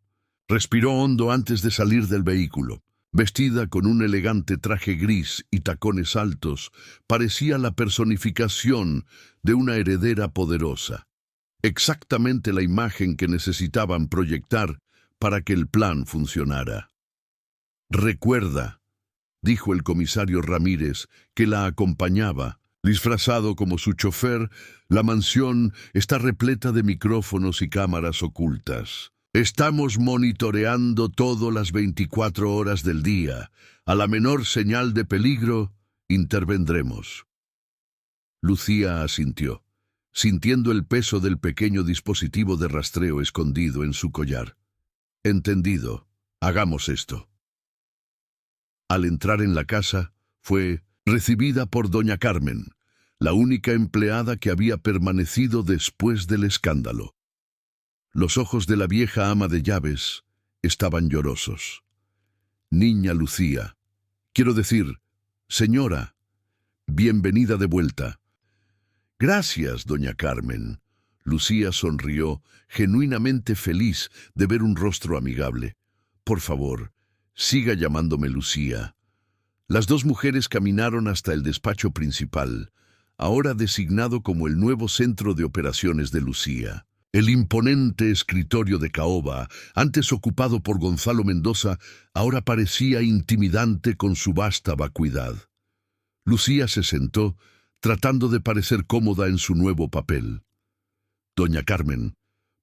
respiró hondo antes de salir del vehículo. Vestida con un elegante traje gris y tacones altos, parecía la personificación de una heredera poderosa. Exactamente la imagen que necesitaban proyectar para que el plan funcionara. «Recuerda», dijo el comisario Ramírez, que la acompañaba, Disfrazado como su chofer, la mansión está repleta de micrófonos y cámaras ocultas. Estamos monitoreando todo las 24 horas del día. A la menor señal de peligro, intervendremos. Lucía asintió, sintiendo el peso del pequeño dispositivo de rastreo escondido en su collar. Entendido. Hagamos esto. Al entrar en la casa, fue recibida por doña Carmen, la única empleada que había permanecido después del escándalo. Los ojos de la vieja ama de llaves estaban llorosos. Niña Lucía, quiero decir, señora, bienvenida de vuelta. Gracias, doña Carmen. Lucía sonrió, genuinamente feliz de ver un rostro amigable. Por favor, siga llamándome Lucía. Las dos mujeres caminaron hasta el despacho principal, ahora designado como el nuevo centro de operaciones de Lucía. El imponente escritorio de caoba, antes ocupado por Gonzalo Mendoza, ahora parecía intimidante con su vasta vacuidad. Lucía se sentó, tratando de parecer cómoda en su nuevo papel. Doña Carmen,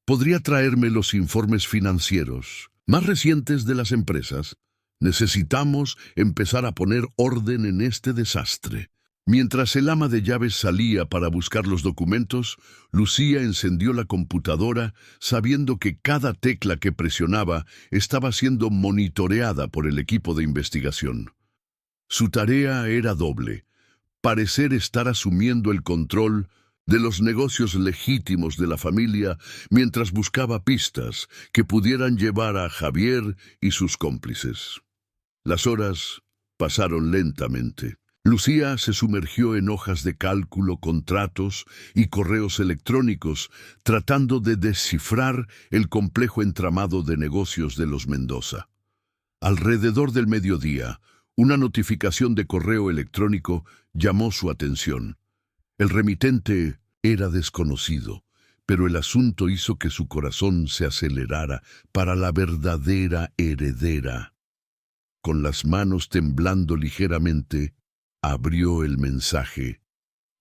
¿podría traerme los informes financieros más recientes de las empresas? Necesitamos empezar a poner orden en este desastre. Mientras el ama de llaves salía para buscar los documentos, Lucía encendió la computadora sabiendo que cada tecla que presionaba estaba siendo monitoreada por el equipo de investigación. Su tarea era doble: parecer estar asumiendo el control de los negocios legítimos de la familia mientras buscaba pistas que pudieran llevar a Javier y sus cómplices. Las horas pasaron lentamente. Lucía se sumergió en hojas de cálculo, contratos y correos electrónicos, tratando de descifrar el complejo entramado de negocios de los Mendoza. Alrededor del mediodía, una notificación de correo electrónico llamó su atención. El remitente era desconocido, pero el asunto hizo que su corazón se acelerara para la verdadera heredera. Con las manos temblando ligeramente, abrió el mensaje.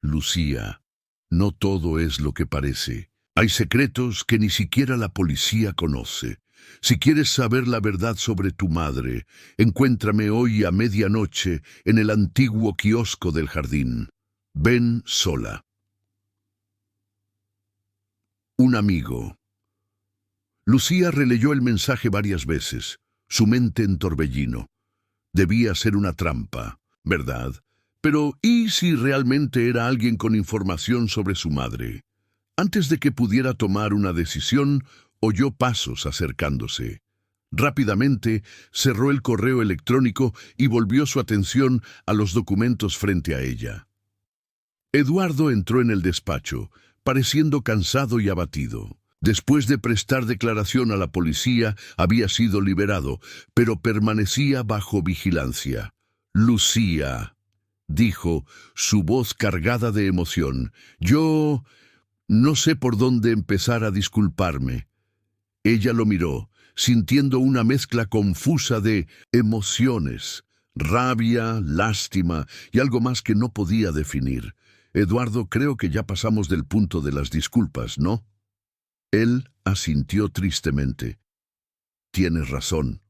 Lucía, no todo es lo que parece. Hay secretos que ni siquiera la policía conoce. Si quieres saber la verdad sobre tu madre, encuéntrame hoy a medianoche en el antiguo kiosco del jardín. Ven sola. Un amigo. Lucía releyó el mensaje varias veces, su mente en torbellino. Debía ser una trampa, ¿verdad? Pero ¿y si realmente era alguien con información sobre su madre? Antes de que pudiera tomar una decisión, oyó pasos acercándose. Rápidamente cerró el correo electrónico y volvió su atención a los documentos frente a ella. Eduardo entró en el despacho, pareciendo cansado y abatido. Después de prestar declaración a la policía, había sido liberado, pero permanecía bajo vigilancia. Lucía, dijo, su voz cargada de emoción, yo no sé por dónde empezar a disculparme. Ella lo miró, sintiendo una mezcla confusa de emociones, rabia, lástima y algo más que no podía definir. Eduardo, creo que ya pasamos del punto de las disculpas, ¿no? Él asintió tristemente. Tienes razón.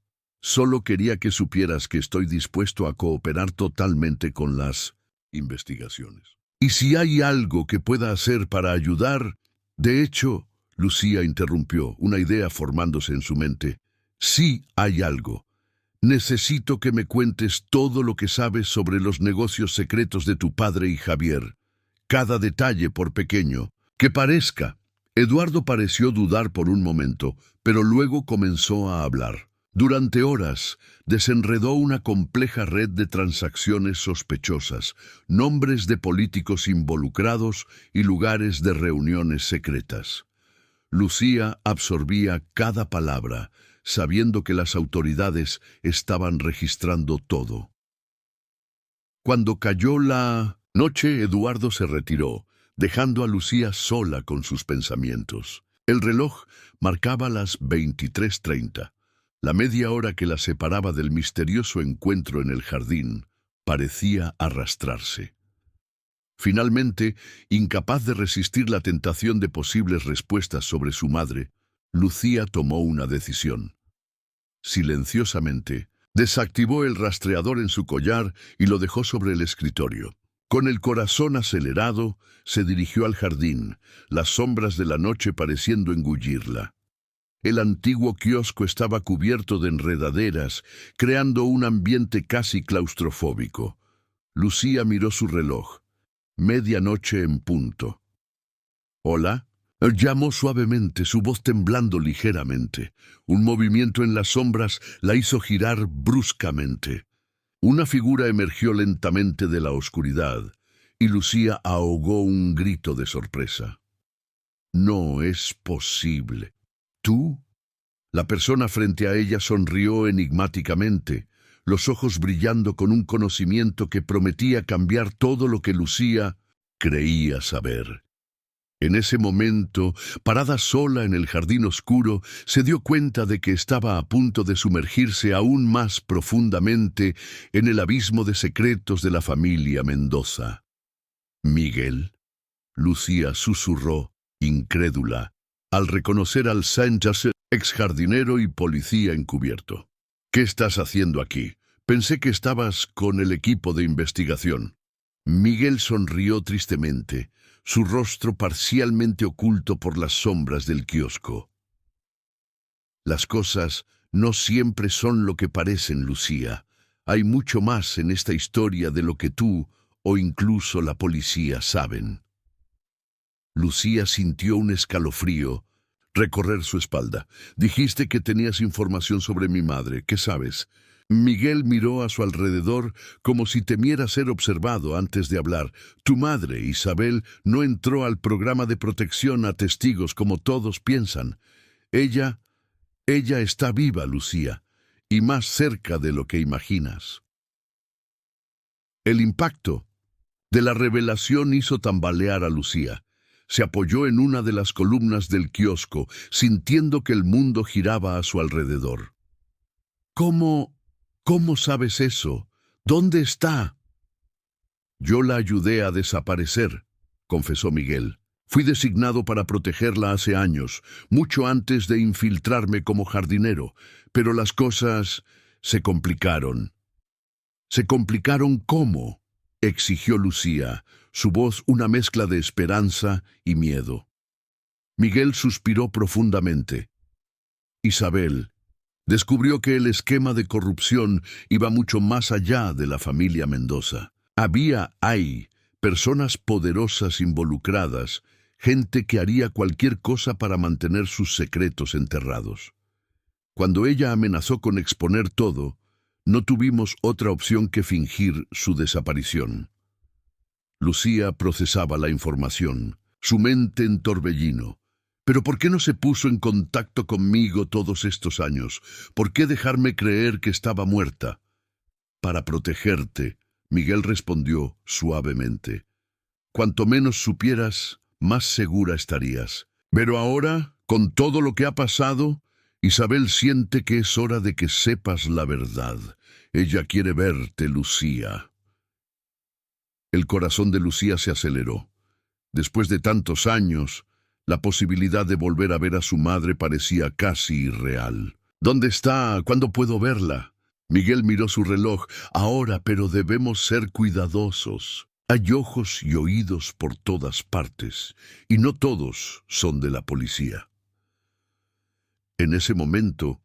Solo quería que supieras que estoy dispuesto a cooperar totalmente con las investigaciones. Y si hay algo que pueda hacer para ayudar... De hecho, Lucía interrumpió, una idea formándose en su mente. Sí hay algo. Necesito que me cuentes todo lo que sabes sobre los negocios secretos de tu padre y Javier. Cada detalle, por pequeño que parezca. Eduardo pareció dudar por un momento, pero luego comenzó a hablar. Durante horas, desenredó una compleja red de transacciones sospechosas, nombres de políticos involucrados y lugares de reuniones secretas. Lucía absorbía cada palabra, sabiendo que las autoridades estaban registrando todo. Cuando cayó la noche, Eduardo se retiró, dejando a Lucía sola con sus pensamientos. El reloj marcaba las 23:30. La media hora que la separaba del misterioso encuentro en el jardín parecía arrastrarse. Finalmente, incapaz de resistir la tentación de posibles respuestas sobre su madre, Lucía tomó una decisión. Silenciosamente, desactivó el rastreador en su collar y lo dejó sobre el escritorio. Con el corazón acelerado, se dirigió al jardín, las sombras de la noche pareciendo engullirla. El antiguo kiosco estaba cubierto de enredaderas, creando un ambiente casi claustrofóbico. Lucía miró su reloj. Medianoche en punto. «¿Hola?», llamó suavemente, su voz temblando ligeramente. Un movimiento en las sombras la hizo girar bruscamente. Una figura emergió lentamente de la oscuridad, y Lucía ahogó un grito de sorpresa. «No es posible. ¿Tú?». La persona frente a ella sonrió enigmáticamente, los ojos brillando con un conocimiento que prometía cambiar todo lo que Lucía creía saber. En ese momento, parada sola en el jardín oscuro, se dio cuenta de que estaba a punto de sumergirse aún más profundamente en el abismo de secretos de la familia Mendoza. «¿Miguel?», Lucía susurró, incrédula, al reconocer al Sánchez, ex jardinero y policía encubierto. «¿Qué estás haciendo aquí? Pensé que estabas con el equipo de investigación». Miguel sonrió tristemente, su rostro parcialmente oculto por las sombras del kiosco. «Las cosas no siempre son lo que parecen, Lucía. Hay mucho más en esta historia de lo que tú o incluso la policía saben». Lucía sintió un escalofrío recorrer su espalda. «Dijiste que tenías información sobre mi madre. ¿Qué sabes?». Miguel miró a su alrededor como si temiera ser observado antes de hablar. «Tu madre, Isabel, no entró al programa de protección a testigos como todos piensan. Ella está viva, Lucía, y más cerca de lo que imaginas». El impacto de la revelación hizo tambalear a Lucía. Se apoyó en una de las columnas del kiosco, sintiendo que el mundo giraba a su alrededor. «¿Cómo sabes eso? ¿Dónde está?». «Yo la ayudé a desaparecer», confesó Miguel. «Fui designado para protegerla hace años, mucho antes de infiltrarme como jardinero, pero las cosas se complicaron». «¿Se complicaron cómo?», exigió Lucía, su voz una mezcla de esperanza y miedo. Miguel suspiró profundamente. «Isabel descubrió que el esquema de corrupción iba mucho más allá de la familia Mendoza. Hay personas poderosas involucradas, gente que haría cualquier cosa para mantener sus secretos enterrados. Cuando ella amenazó con exponer todo, no tuvimos otra opción que fingir su desaparición». Lucía procesaba la información, su mente en torbellino. «¿Pero por qué no se puso en contacto conmigo todos estos años? ¿Por qué dejarme creer que estaba muerta?». «Para protegerte», Miguel respondió suavemente. «Cuanto menos supieras, más segura estarías. Pero ahora, con todo lo que ha pasado, Isabel siente que es hora de que sepas la verdad. Ella quiere verte, Lucía». El corazón de Lucía se aceleró. Después de tantos años, la posibilidad de volver a ver a su madre parecía casi irreal. «¿Dónde está? ¿Cuándo puedo verla?». Miguel miró su reloj. «Ahora, pero debemos ser cuidadosos. Hay ojos y oídos por todas partes, y no todos son de la policía». En ese momento,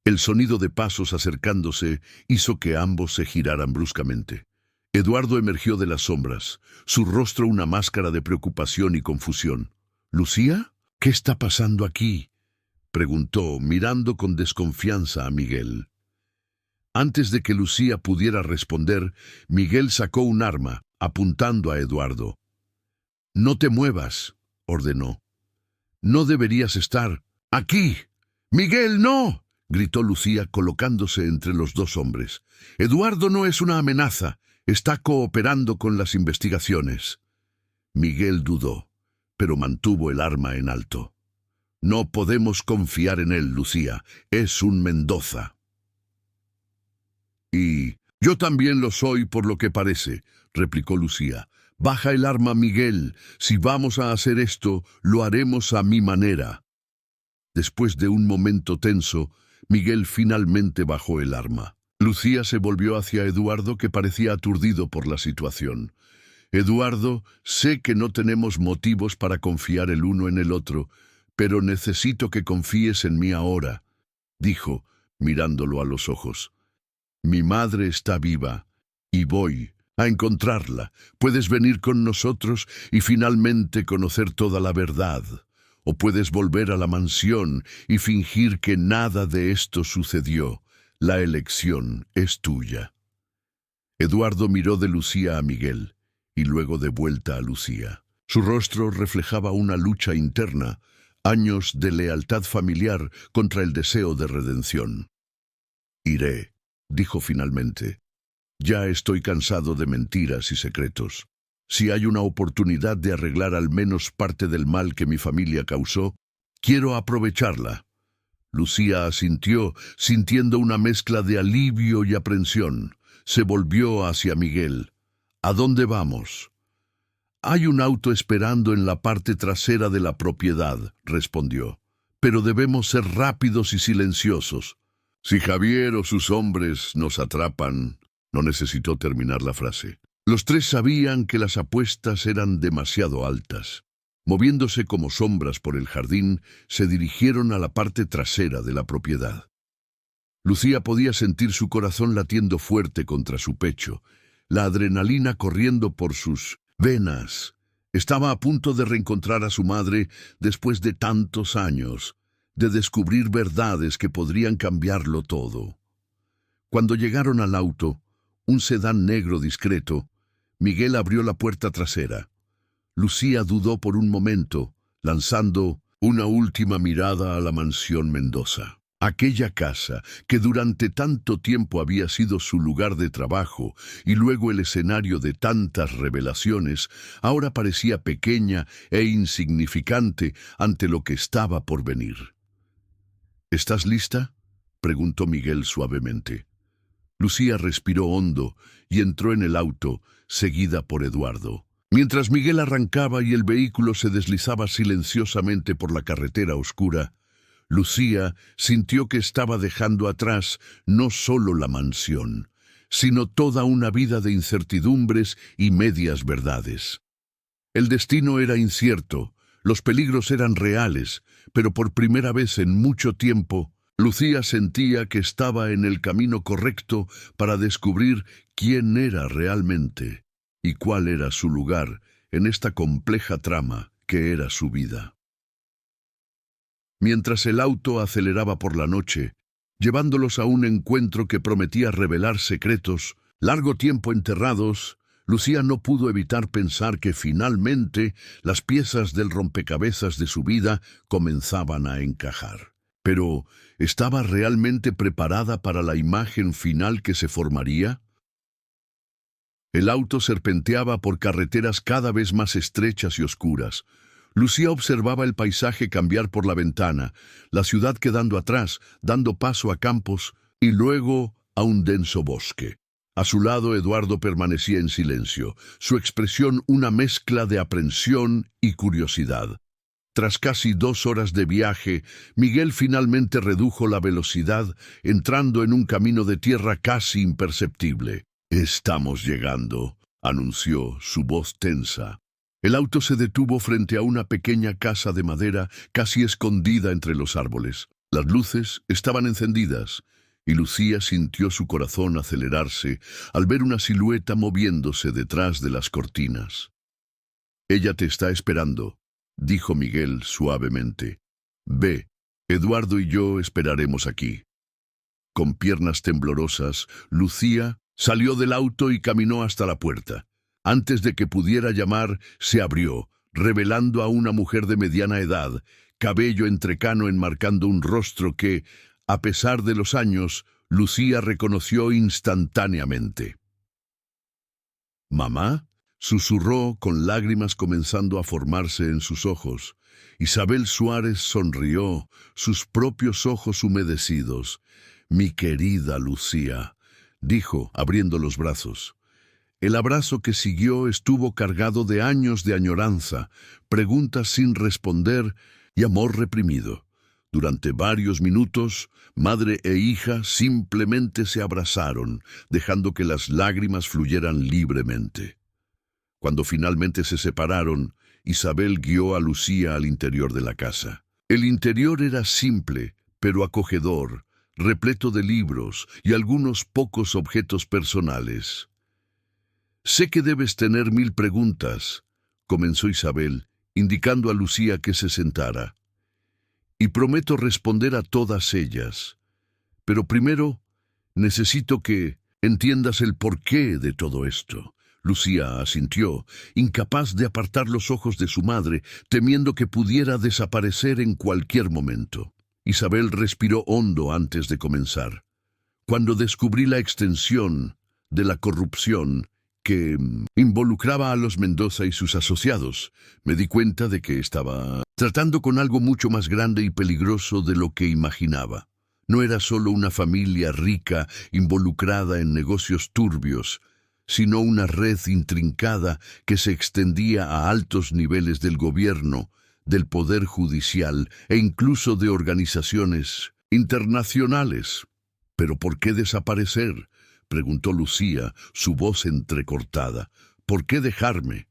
el sonido de pasos acercándose hizo que ambos se giraran bruscamente. Eduardo emergió de las sombras, su rostro una máscara de preocupación y confusión. «¿Lucía? ¿Qué está pasando aquí?», preguntó, mirando con desconfianza a Miguel. Antes de que Lucía pudiera responder, Miguel sacó un arma, apuntando a Eduardo. «No te muevas», ordenó. «No deberías estar aquí». «¡Miguel, no!», gritó Lucía, colocándose entre los dos hombres. «Eduardo no es una amenaza. Está cooperando con las investigaciones». Miguel dudó, pero mantuvo el arma en alto. «No podemos confiar en él, Lucía. Es un Mendoza». «Y yo también lo soy por lo que parece», replicó Lucía. «Baja el arma, Miguel. Si vamos a hacer esto, lo haremos a mi manera». Después de un momento tenso, Miguel finalmente bajó el arma. Lucía se volvió hacia Eduardo, que parecía aturdido por la situación. «Eduardo, sé que no tenemos motivos para confiar el uno en el otro, pero necesito que confíes en mí ahora», dijo, mirándolo a los ojos. «Mi madre está viva, y voy a encontrarla. Puedes venir con nosotros y finalmente conocer toda la verdad. O puedes volver a la mansión y fingir que nada de esto sucedió. La elección es tuya». Eduardo miró de Lucía a Miguel y luego de vuelta a Lucía. Su rostro reflejaba una lucha interna, años de lealtad familiar contra el deseo de redención. «Iré», dijo finalmente. «Ya estoy cansado de mentiras y secretos. Si hay una oportunidad de arreglar al menos parte del mal que mi familia causó, quiero aprovecharla». Lucía asintió, sintiendo una mezcla de alivio y aprensión. Se volvió hacia Miguel. «¿A dónde vamos?» «Hay un auto esperando en la parte trasera de la propiedad», respondió. «Pero debemos ser rápidos y silenciosos. Si Javier o sus hombres nos atrapan». No necesitó terminar la frase. Los tres sabían que las apuestas eran demasiado altas. Moviéndose como sombras por el jardín, se dirigieron a la parte trasera de la propiedad. Lucía podía sentir su corazón latiendo fuerte contra su pecho, la adrenalina corriendo por sus venas. Estaba a punto de reencontrar a su madre después de tantos años, de descubrir verdades que podrían cambiarlo todo. Cuando llegaron al auto, un sedán negro discreto, Miguel abrió la puerta trasera. Lucía dudó por un momento, lanzando una última mirada a la mansión Mendoza. Aquella casa, que durante tanto tiempo había sido su lugar de trabajo y luego el escenario de tantas revelaciones, ahora parecía pequeña e insignificante ante lo que estaba por venir. «¿Estás lista?», preguntó Miguel suavemente. Lucía respiró hondo y entró en el auto, seguida por Eduardo. Mientras Miguel arrancaba y el vehículo se deslizaba silenciosamente por la carretera oscura, Lucía sintió que estaba dejando atrás no solo la mansión, sino toda una vida de incertidumbres y medias verdades. El destino era incierto, los peligros eran reales, pero por primera vez en mucho tiempo, Lucía sentía que estaba en el camino correcto para descubrir quién era realmente y cuál era su lugar en esta compleja trama que era su vida. Mientras el auto aceleraba por la noche, llevándolos a un encuentro que prometía revelar secretos, largo tiempo enterrados, Lucía no pudo evitar pensar que finalmente las piezas del rompecabezas de su vida comenzaban a encajar. Pero, ¿estaba realmente preparada para la imagen final que se formaría? El auto serpenteaba por carreteras cada vez más estrechas y oscuras. Lucía observaba el paisaje cambiar por la ventana, la ciudad quedando atrás, dando paso a campos y luego a un denso bosque. A su lado Eduardo permanecía en silencio, su expresión una mezcla de aprensión y curiosidad. Tras casi 2 horas de viaje, Miguel finalmente redujo la velocidad, entrando en un camino de tierra casi imperceptible. «Estamos llegando», anunció, su voz tensa. El auto se detuvo frente a una pequeña casa de madera casi escondida entre los árboles. Las luces estaban encendidas, y Lucía sintió su corazón acelerarse al ver una silueta moviéndose detrás de las cortinas. «Ella te está esperando», dijo Miguel suavemente. «Ve, Eduardo y yo esperaremos aquí». Con piernas temblorosas, Lucía salió del auto y caminó hasta la puerta. Antes de que pudiera llamar, se abrió, revelando a una mujer de mediana edad, cabello entrecano enmarcando un rostro que, a pesar de los años, Lucía reconoció instantáneamente. «¿Mamá?», susurró con lágrimas comenzando a formarse en sus ojos. Isabel Suárez sonrió, sus propios ojos humedecidos. «Mi querida Lucía», dijo, abriendo los brazos. El abrazo que siguió estuvo cargado de años de añoranza, preguntas sin responder y amor reprimido. Durante varios minutos, madre e hija simplemente se abrazaron, dejando que las lágrimas fluyeran libremente. Cuando finalmente se separaron, Isabel guió a Lucía al interior de la casa. El interior era simple, pero acogedor, repleto de libros y algunos pocos objetos personales. «Sé que debes tener 1000 preguntas», comenzó Isabel, indicando a Lucía que se sentara. «Y prometo responder a todas ellas. Pero primero, necesito que entiendas el porqué de todo esto». Lucía asintió, incapaz de apartar los ojos de su madre, temiendo que pudiera desaparecer en cualquier momento. Isabel respiró hondo antes de comenzar. «Cuando descubrí la extensión de la corrupción que involucraba a los Mendoza y sus asociados, me di cuenta de que estaba tratando con algo mucho más grande y peligroso de lo que imaginaba. No era solo una familia rica involucrada en negocios turbios, sino una red intrincada que se extendía a altos niveles del gobierno, del poder judicial e incluso de organizaciones internacionales. «¿Pero por qué desaparecer?», preguntó Lucía, su voz entrecortada. «¿Por qué dejarme?».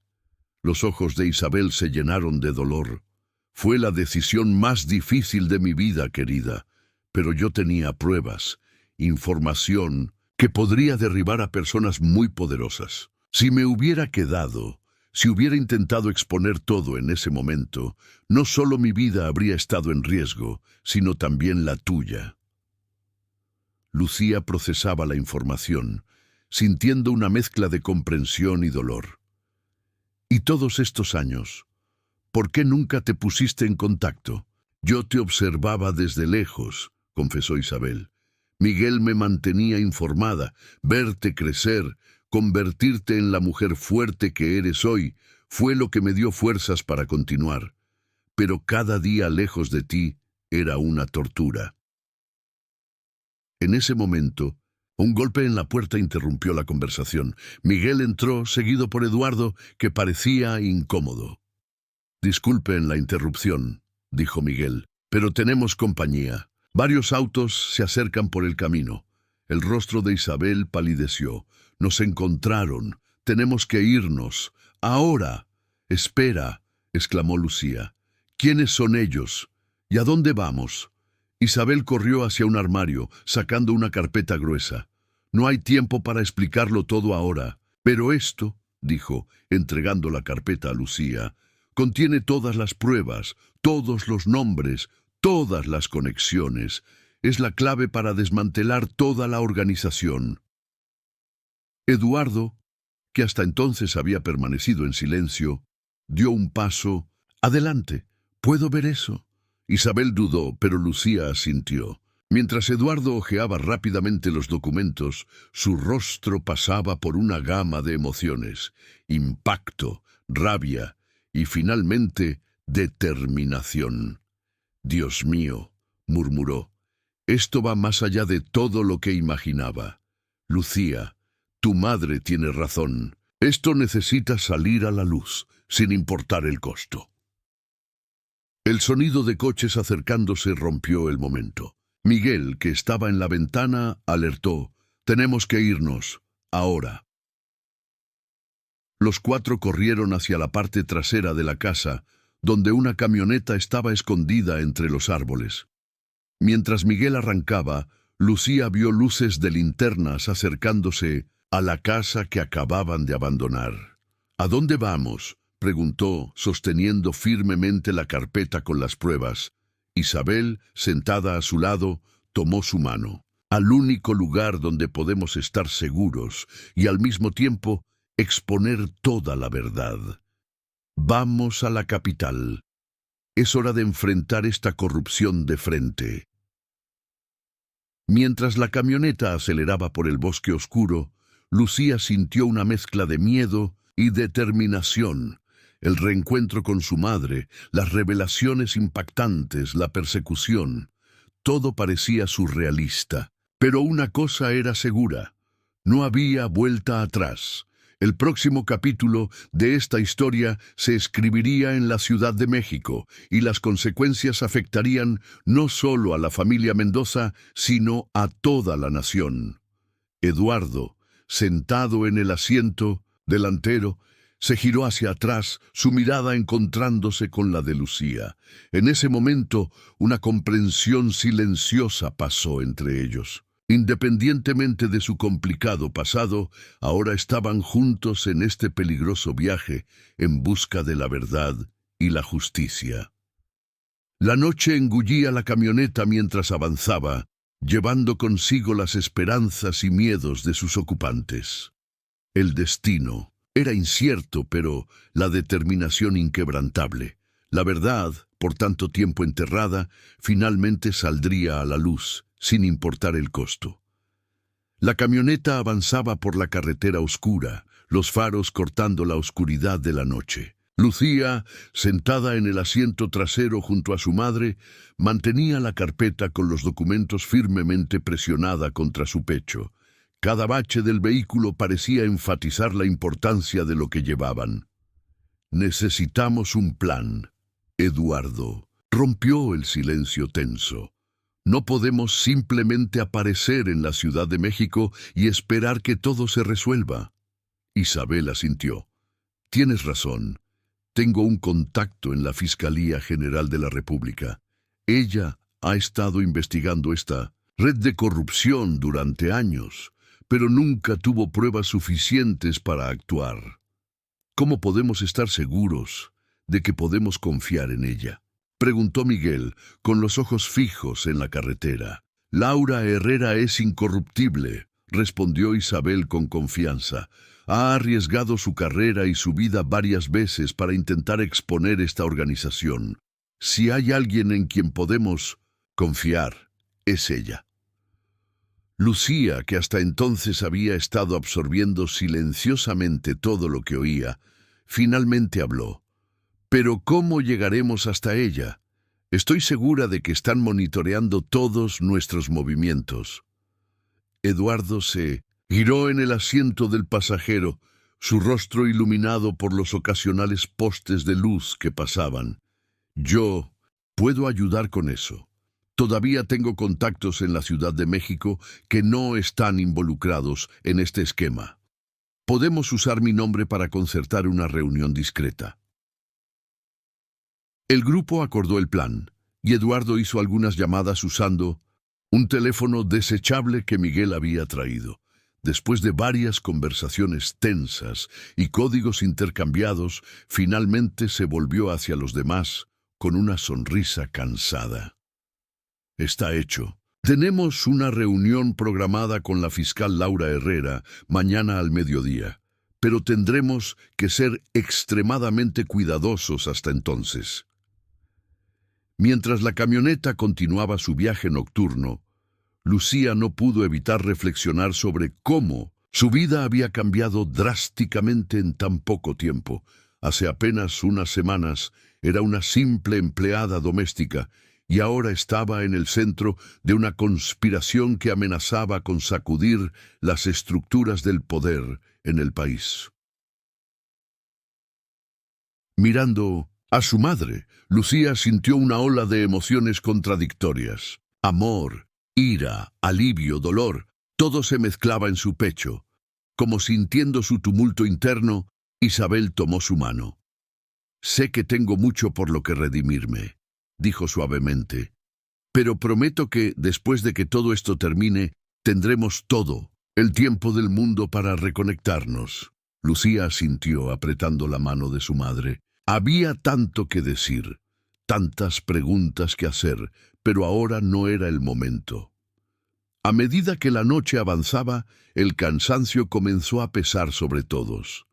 Los ojos de Isabel se llenaron de dolor. «Fue la decisión más difícil de mi vida, querida, pero yo tenía pruebas, información que podría derribar a personas muy poderosas. Si me hubiera quedado, si hubiera intentado exponer todo en ese momento, no solo mi vida habría estado en riesgo, sino también la tuya». Lucía procesaba la información, sintiendo una mezcla de comprensión y dolor. «¿Y todos estos años? ¿Por qué nunca te pusiste en contacto?». «Yo te observaba desde lejos», confesó Isabel. «Miguel me mantenía informada. Verte crecer, convertirte en la mujer fuerte que eres hoy, fue lo que me dio fuerzas para continuar. Pero cada día lejos de ti era una tortura». En ese momento, un golpe en la puerta interrumpió la conversación. Miguel entró, seguido por Eduardo, que parecía incómodo. «Disculpen la interrupción», dijo Miguel, «pero tenemos compañía. Varios autos se acercan por el camino». El rostro de Isabel palideció. «Nos encontraron. Tenemos que irnos. Ahora». «Espera», exclamó Lucía. «¿Quiénes son ellos? ¿Y a dónde vamos?». Isabel corrió hacia un armario, sacando una carpeta gruesa. «No hay tiempo para explicarlo todo ahora. Pero esto», dijo, entregando la carpeta a Lucía, «contiene todas las pruebas, todos los nombres, todas las conexiones. Es la clave para desmantelar toda la organización». Eduardo, que hasta entonces había permanecido en silencio, dio un paso. «Adelante, ¿puedo ver eso?». Isabel dudó, pero Lucía asintió. Mientras Eduardo hojeaba rápidamente los documentos, su rostro pasaba por una gama de emociones: impacto, rabia y finalmente determinación. «Dios mío», murmuró, «esto va más allá de todo lo que imaginaba. Lucía, tu madre tiene razón. Esto necesita salir a la luz, sin importar el costo». El sonido de coches acercándose rompió el momento. Miguel, que estaba en la ventana, alertó: «Tenemos que irnos, ahora». Los 4 corrieron hacia la parte trasera de la casa, donde una camioneta estaba escondida entre los árboles. Mientras Miguel arrancaba, Lucía vio luces de linternas acercándose a la casa que acababan de abandonar. «¿A dónde vamos?», preguntó, sosteniendo firmemente la carpeta con las pruebas. Isabel, sentada a su lado, tomó su mano. «Al único lugar donde podemos estar seguros y al mismo tiempo exponer toda la verdad. Vamos a la capital. Es hora de enfrentar esta corrupción de frente». Mientras la camioneta aceleraba por el bosque oscuro, Lucía sintió una mezcla de miedo y determinación. El reencuentro con su madre, las revelaciones impactantes, la persecución. Todo parecía surrealista. Pero una cosa era segura: no había vuelta atrás. El próximo capítulo de esta historia se escribiría en la Ciudad de México y las consecuencias afectarían no solo a la familia Mendoza, sino a toda la nación. Eduardo, sentado en el asiento delantero, se giró hacia atrás, su mirada encontrándose con la de Lucía. En ese momento, una comprensión silenciosa pasó entre ellos. Independientemente de su complicado pasado, ahora estaban juntos en este peligroso viaje en busca de la verdad y la justicia. La noche engullía la camioneta mientras avanzaba, llevando consigo las esperanzas y miedos de sus ocupantes. El destino era incierto, pero la determinación inquebrantable. La verdad, por tanto tiempo enterrada, finalmente saldría a la luz, sin importar el costo. La camioneta avanzaba por la carretera oscura, los faros cortando la oscuridad de la noche. Lucía, sentada en el asiento trasero junto a su madre, mantenía la carpeta con los documentos firmemente presionada contra su pecho. Cada bache del vehículo parecía enfatizar la importancia de lo que llevaban. «Necesitamos un plan», Eduardo rompió el silencio tenso. «No podemos simplemente aparecer en la Ciudad de México y esperar que todo se resuelva». Isabel asintió. «Tienes razón. Tengo un contacto en la Fiscalía General de la República. Ella ha estado investigando esta red de corrupción durante años, pero nunca tuvo pruebas suficientes para actuar. ¿Cómo podemos estar seguros de que podemos confiar en ella?», preguntó Miguel, con los ojos fijos en la carretera. «Laura Herrera es incorruptible», respondió Isabel con confianza. «Ha arriesgado su carrera y su vida varias veces para intentar exponer esta organización. Si hay alguien en quien podemos confiar, es ella». Lucía, que hasta entonces había estado absorbiendo silenciosamente todo lo que oía, finalmente habló. «¿Pero cómo llegaremos hasta ella? Estoy segura de que están monitoreando todos nuestros movimientos». Eduardo se giró en el asiento del pasajero, su rostro iluminado por los ocasionales postes de luz que pasaban. «Yo puedo ayudar con eso. Todavía tengo contactos en la Ciudad de México que no están involucrados en este esquema. Podemos usar mi nombre para concertar una reunión discreta». El grupo acordó el plan, y Eduardo hizo algunas llamadas usando un teléfono desechable que Miguel había traído. Después de varias conversaciones tensas y códigos intercambiados, finalmente se volvió hacia los demás con una sonrisa cansada. «Está hecho. Tenemos una reunión programada con la fiscal Laura Herrera mañana al mediodía, pero tendremos que ser extremadamente cuidadosos hasta entonces». Mientras la camioneta continuaba su viaje nocturno, Lucía no pudo evitar reflexionar sobre cómo su vida había cambiado drásticamente en tan poco tiempo. Hace apenas unas semanas era una simple empleada doméstica y ahora estaba en el centro de una conspiración que amenazaba con sacudir las estructuras del poder en el país. Mirando a su madre, Lucía sintió una ola de emociones contradictorias. Amor, ira, alivio, dolor, todo se mezclaba en su pecho. Como sintiendo su tumulto interno, Isabel tomó su mano. «Sé que tengo mucho por lo que redimirme», dijo suavemente, «pero prometo que, después de que todo esto termine, tendremos todo el tiempo del mundo para reconectarnos». Lucía asintió, apretando la mano de su madre. Había tanto que decir, tantas preguntas que hacer, pero ahora no era el momento. A medida que la noche avanzaba, el cansancio comenzó a pesar sobre todos.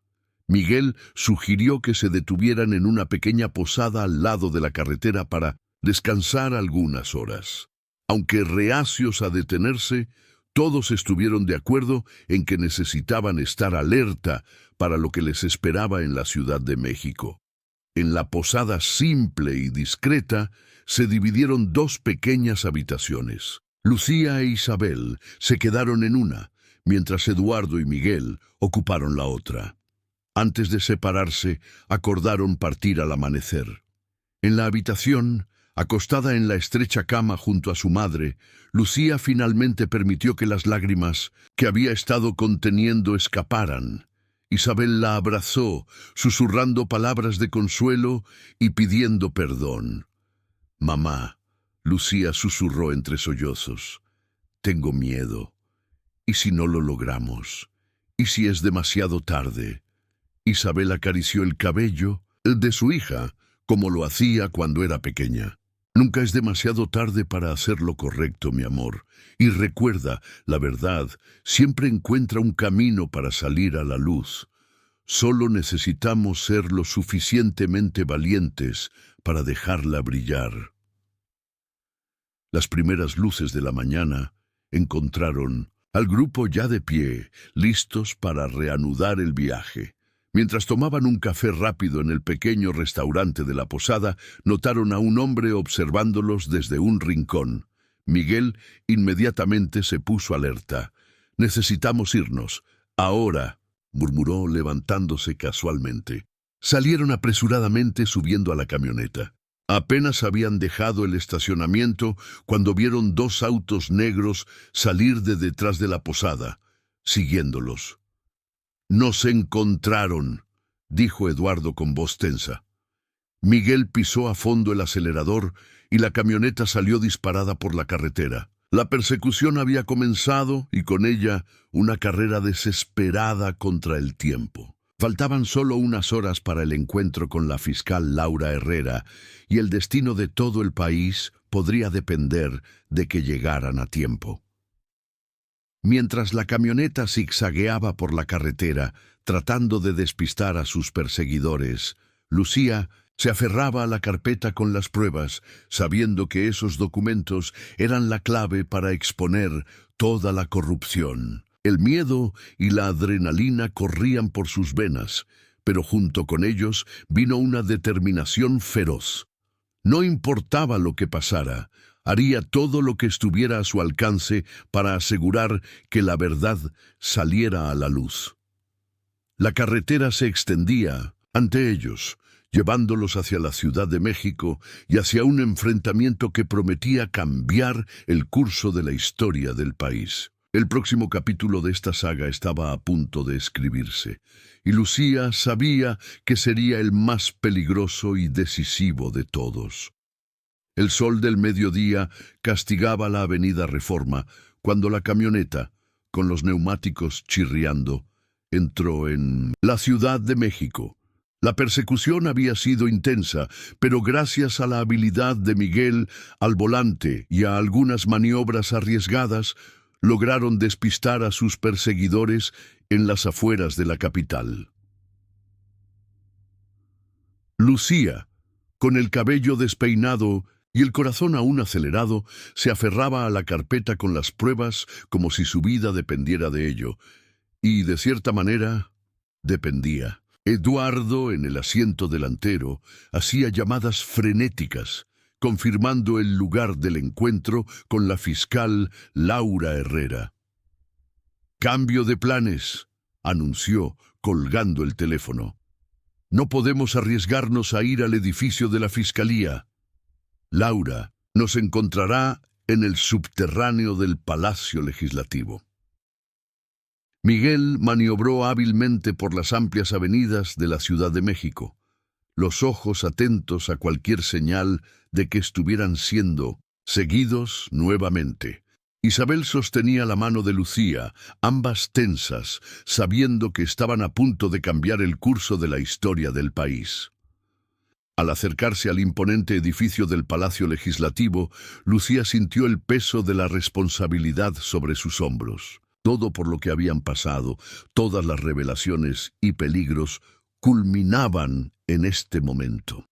Miguel sugirió que se detuvieran en una pequeña posada al lado de la carretera para descansar algunas horas. Aunque reacios a detenerse, todos estuvieron de acuerdo en que necesitaban estar alerta para lo que les esperaba en la Ciudad de México. En la posada simple y discreta se dividieron dos pequeñas habitaciones. Lucía e Isabel se quedaron en una, mientras Eduardo y Miguel ocuparon la otra. Antes de separarse, acordaron partir al amanecer. En la habitación, acostada en la estrecha cama junto a su madre, Lucía finalmente permitió que las lágrimas que había estado conteniendo escaparan. Isabel la abrazó, susurrando palabras de consuelo y pidiendo perdón. «Mamá», Lucía susurró entre sollozos, «tengo miedo. ¿Y si no lo logramos? ¿Y si es demasiado tarde?» Isabel acarició el cabello de su hija, como lo hacía cuando era pequeña. «Nunca es demasiado tarde para hacer lo correcto, mi amor. Y recuerda, la verdad siempre encuentra un camino para salir a la luz. Solo necesitamos ser lo suficientemente valientes para dejarla brillar». Las primeras luces de la mañana encontraron al grupo ya de pie, listos para reanudar el viaje. Mientras tomaban un café rápido en el pequeño restaurante de la posada, notaron a un hombre observándolos desde un rincón. Miguel inmediatamente se puso alerta. «Necesitamos irnos. Ahora», murmuró levantándose casualmente. Salieron apresuradamente subiendo a la camioneta. Apenas habían dejado el estacionamiento cuando vieron dos autos negros salir de detrás de la posada, siguiéndolos. «Nos encontraron», dijo Eduardo con voz tensa. Miguel pisó a fondo el acelerador y la camioneta salió disparada por la carretera. La persecución había comenzado y con ella una carrera desesperada contra el tiempo. Faltaban solo unas horas para el encuentro con la fiscal Laura Herrera y el destino de todo el país podría depender de que llegaran a tiempo. Mientras la camioneta zigzagueaba por la carretera, tratando de despistar a sus perseguidores, Lucía se aferraba a la carpeta con las pruebas, sabiendo que esos documentos eran la clave para exponer toda la corrupción. El miedo y la adrenalina corrían por sus venas, pero junto con ellos vino una determinación feroz. No importaba lo que pasara, haría todo lo que estuviera a su alcance para asegurar que la verdad saliera a la luz. La carretera se extendía ante ellos, llevándolos hacia la Ciudad de México y hacia un enfrentamiento que prometía cambiar el curso de la historia del país. El próximo capítulo de esta saga estaba a punto de escribirse, y Lucía sabía que sería el más peligroso y decisivo de todos. El sol del mediodía castigaba la avenida Reforma cuando la camioneta, con los neumáticos chirriando, entró en la Ciudad de México. La persecución había sido intensa, pero gracias a la habilidad de Miguel al volante y a algunas maniobras arriesgadas, lograron despistar a sus perseguidores en las afueras de la capital. Lucía, con el cabello despeinado y el corazón aún acelerado, se aferraba a la carpeta con las pruebas como si su vida dependiera de ello, y de cierta manera, dependía. Eduardo, en el asiento delantero, hacía llamadas frenéticas, confirmando el lugar del encuentro con la fiscal Laura Herrera. «Cambio de planes», anunció, colgando el teléfono. «No podemos arriesgarnos a ir al edificio de la fiscalía. Laura nos encontrará en el subterráneo del Palacio Legislativo». Miguel maniobró hábilmente por las amplias avenidas de la Ciudad de México, los ojos atentos a cualquier señal de que estuvieran siendo seguidos nuevamente. Isabel sostenía la mano de Lucía, ambas tensas, sabiendo que estaban a punto de cambiar el curso de la historia del país. Al acercarse al imponente edificio del Palacio Legislativo, Lucía sintió el peso de la responsabilidad sobre sus hombros. Todo por lo que habían pasado, todas las revelaciones y peligros, culminaban en este momento.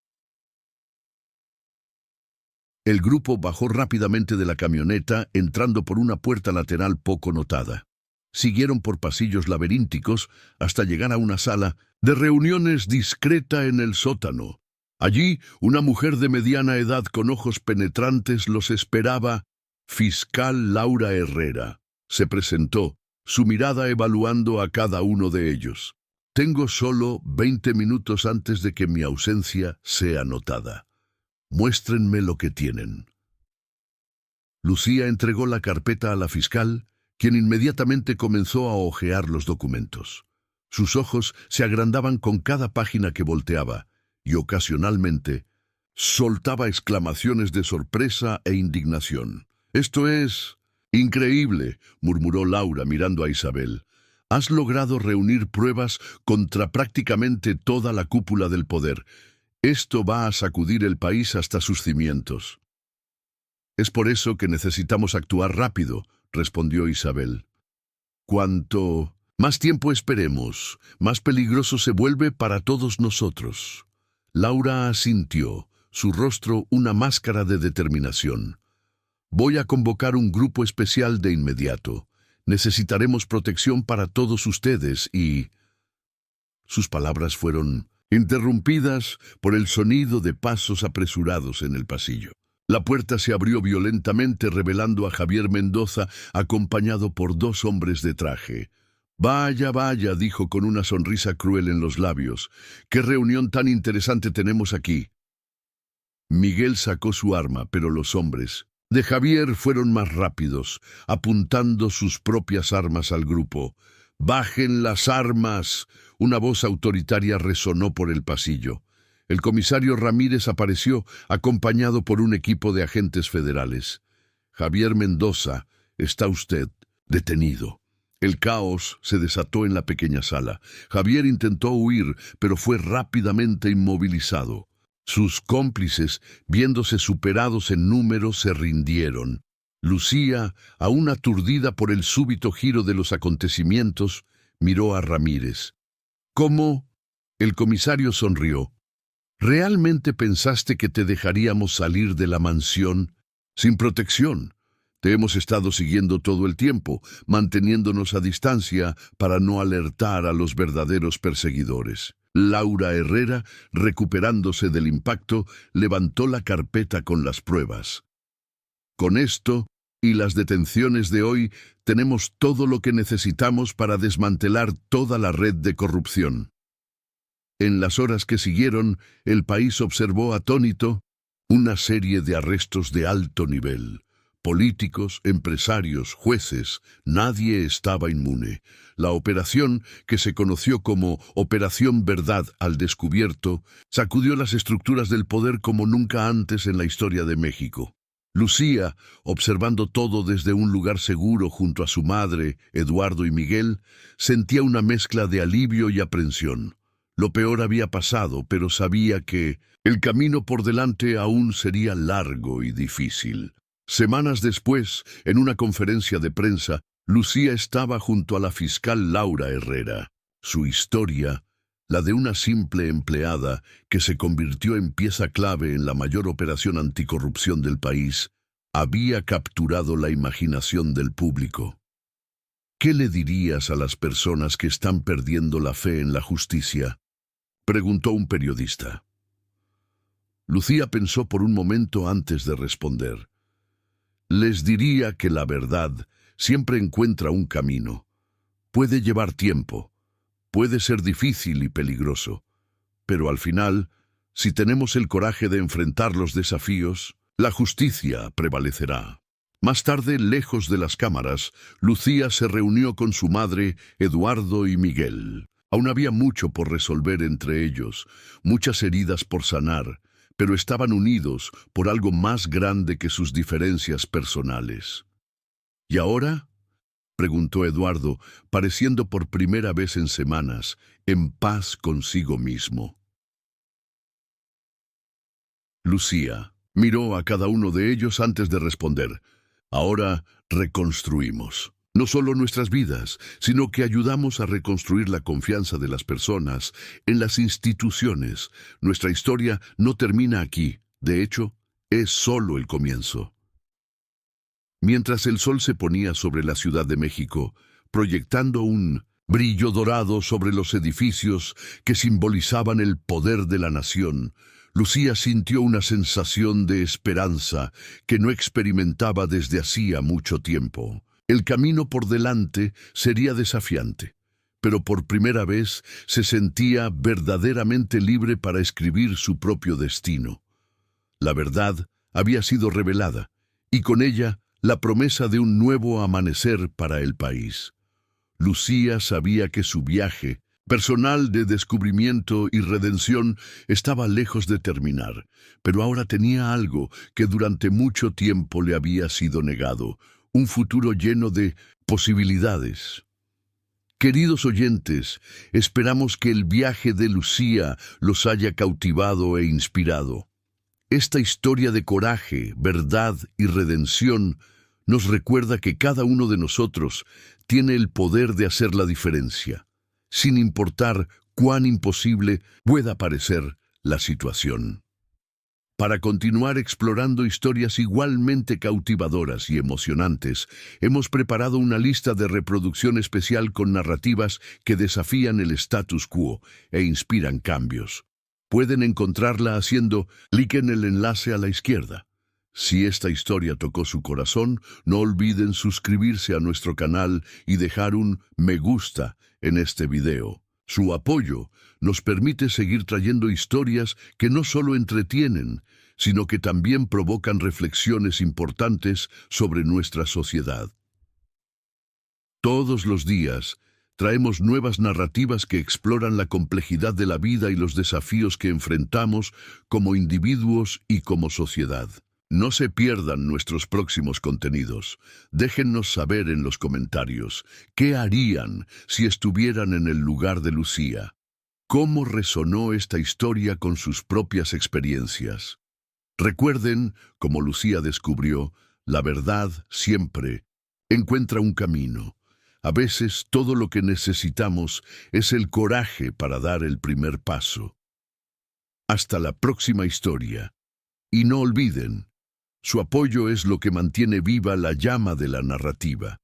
El grupo bajó rápidamente de la camioneta, entrando por una puerta lateral poco notada. Siguieron por pasillos laberínticos hasta llegar a una sala de reuniones discreta en el sótano. Allí, una mujer de mediana edad con ojos penetrantes los esperaba. «Fiscal Laura Herrera», se presentó, su mirada evaluando a cada uno de ellos. Tengo solo 20 minutos antes de que mi ausencia sea notada. Muéstrenme lo que tienen. Lucía entregó la carpeta a la fiscal, quien inmediatamente comenzó a hojear los documentos. Sus ojos se agrandaban con cada página que volteaba, y ocasionalmente soltaba exclamaciones de sorpresa e indignación. «Esto es increíble», murmuró Laura mirando a Isabel. «Has logrado reunir pruebas contra prácticamente toda la cúpula del poder. Esto va a sacudir el país hasta sus cimientos». «Es por eso que necesitamos actuar rápido», respondió Isabel. «Cuanto más tiempo esperemos, más peligroso se vuelve para todos nosotros». Laura asintió, su rostro una máscara de determinación. «Voy a convocar un grupo especial de inmediato. Necesitaremos protección para todos ustedes y...» Sus palabras fueron interrumpidas por el sonido de pasos apresurados en el pasillo. La puerta se abrió violentamente revelando a Javier Mendoza acompañado por 2 hombres de traje. «Vaya, vaya», dijo con una sonrisa cruel en los labios. «¡Qué reunión tan interesante tenemos aquí!» Miguel sacó su arma, pero los hombres de Javier fueron más rápidos, apuntando sus propias armas al grupo. «¡Bajen las armas!», una voz autoritaria resonó por el pasillo. El comisario Ramírez apareció, acompañado por un equipo de agentes federales. «Javier Mendoza, está usted detenido». El caos se desató en la pequeña sala. Javier intentó huir, pero fue rápidamente inmovilizado. Sus cómplices, viéndose superados en número, se rindieron. Lucía, aún aturdida por el súbito giro de los acontecimientos, miró a Ramírez. «¿Cómo?» El comisario sonrió. «¿Realmente pensaste que te dejaríamos salir de la mansión sin protección? Te hemos estado siguiendo todo el tiempo, manteniéndonos a distancia para no alertar a los verdaderos perseguidores». Laura Herrera, recuperándose del impacto, levantó la carpeta con las pruebas. «Con esto y las detenciones de hoy, tenemos todo lo que necesitamos para desmantelar toda la red de corrupción». En las horas que siguieron, el país observó atónito una serie de arrestos de alto nivel. Políticos, empresarios, jueces, nadie estaba inmune. La operación, que se conoció como Operación Verdad al Descubierto, sacudió las estructuras del poder como nunca antes en la historia de México. Lucía, observando todo desde un lugar seguro junto a su madre, Eduardo y Miguel, sentía una mezcla de alivio y aprensión. Lo peor había pasado, pero sabía que el camino por delante aún sería largo y difícil. Semanas después, en una conferencia de prensa, Lucía estaba junto a la fiscal Laura Herrera. Su historia, la de una simple empleada que se convirtió en pieza clave en la mayor operación anticorrupción del país, había capturado la imaginación del público. ¿Qué le dirías a las personas que están perdiendo la fe en la justicia?, preguntó un periodista. Lucía pensó por un momento antes de responder. Les diría que la verdad siempre encuentra un camino. Puede llevar tiempo, puede ser difícil y peligroso, pero al final, si tenemos el coraje de enfrentar los desafíos, la justicia prevalecerá. Más tarde, lejos de las cámaras, Lucía se reunió con su madre, Eduardo y Miguel. Aún había mucho por resolver entre ellos, muchas heridas por sanar, pero estaban unidos por algo más grande que sus diferencias personales. ¿Y ahora?, preguntó Eduardo, pareciendo por primera vez en semanas, en paz consigo mismo. Lucía miró a cada uno de ellos antes de responder. Ahora reconstruimos. No solo nuestras vidas, sino que ayudamos a reconstruir la confianza de las personas en las instituciones. Nuestra historia no termina aquí. De hecho, es solo el comienzo. Mientras el sol se ponía sobre la Ciudad de México, proyectando un brillo dorado sobre los edificios que simbolizaban el poder de la nación, Lucía sintió una sensación de esperanza que no experimentaba desde hacía mucho tiempo. El camino por delante sería desafiante, pero por primera vez se sentía verdaderamente libre para escribir su propio destino. La verdad había sido revelada, y con ella la promesa de un nuevo amanecer para el país. Lucía sabía que su viaje personal de descubrimiento y redención estaba lejos de terminar, pero ahora tenía algo que durante mucho tiempo le había sido negado, un futuro lleno de posibilidades. Queridos oyentes, esperamos que el viaje de Lucía los haya cautivado e inspirado. Esta historia de coraje, verdad y redención nos recuerda que cada uno de nosotros tiene el poder de hacer la diferencia, sin importar cuán imposible pueda parecer la situación. Para continuar explorando historias igualmente cautivadoras y emocionantes, hemos preparado una lista de reproducción especial con narrativas que desafían el status quo e inspiran cambios. Pueden encontrarla haciendo clic en el enlace a la izquierda. Si esta historia tocó su corazón, no olviden suscribirse a nuestro canal y dejar un me gusta en este video. Su apoyo nos permite seguir trayendo historias que no solo entretienen, sino que también provocan reflexiones importantes sobre nuestra sociedad. Todos los días traemos nuevas narrativas que exploran la complejidad de la vida y los desafíos que enfrentamos como individuos y como sociedad. No se pierdan nuestros próximos contenidos. Déjennos saber en los comentarios qué harían si estuvieran en el lugar de Lucía. ¿Cómo resonó esta historia con sus propias experiencias? Recuerden, como Lucía descubrió, la verdad siempre encuentra un camino. A veces todo lo que necesitamos es el coraje para dar el primer paso. Hasta la próxima historia. Y no olviden, su apoyo es lo que mantiene viva la llama de la narrativa.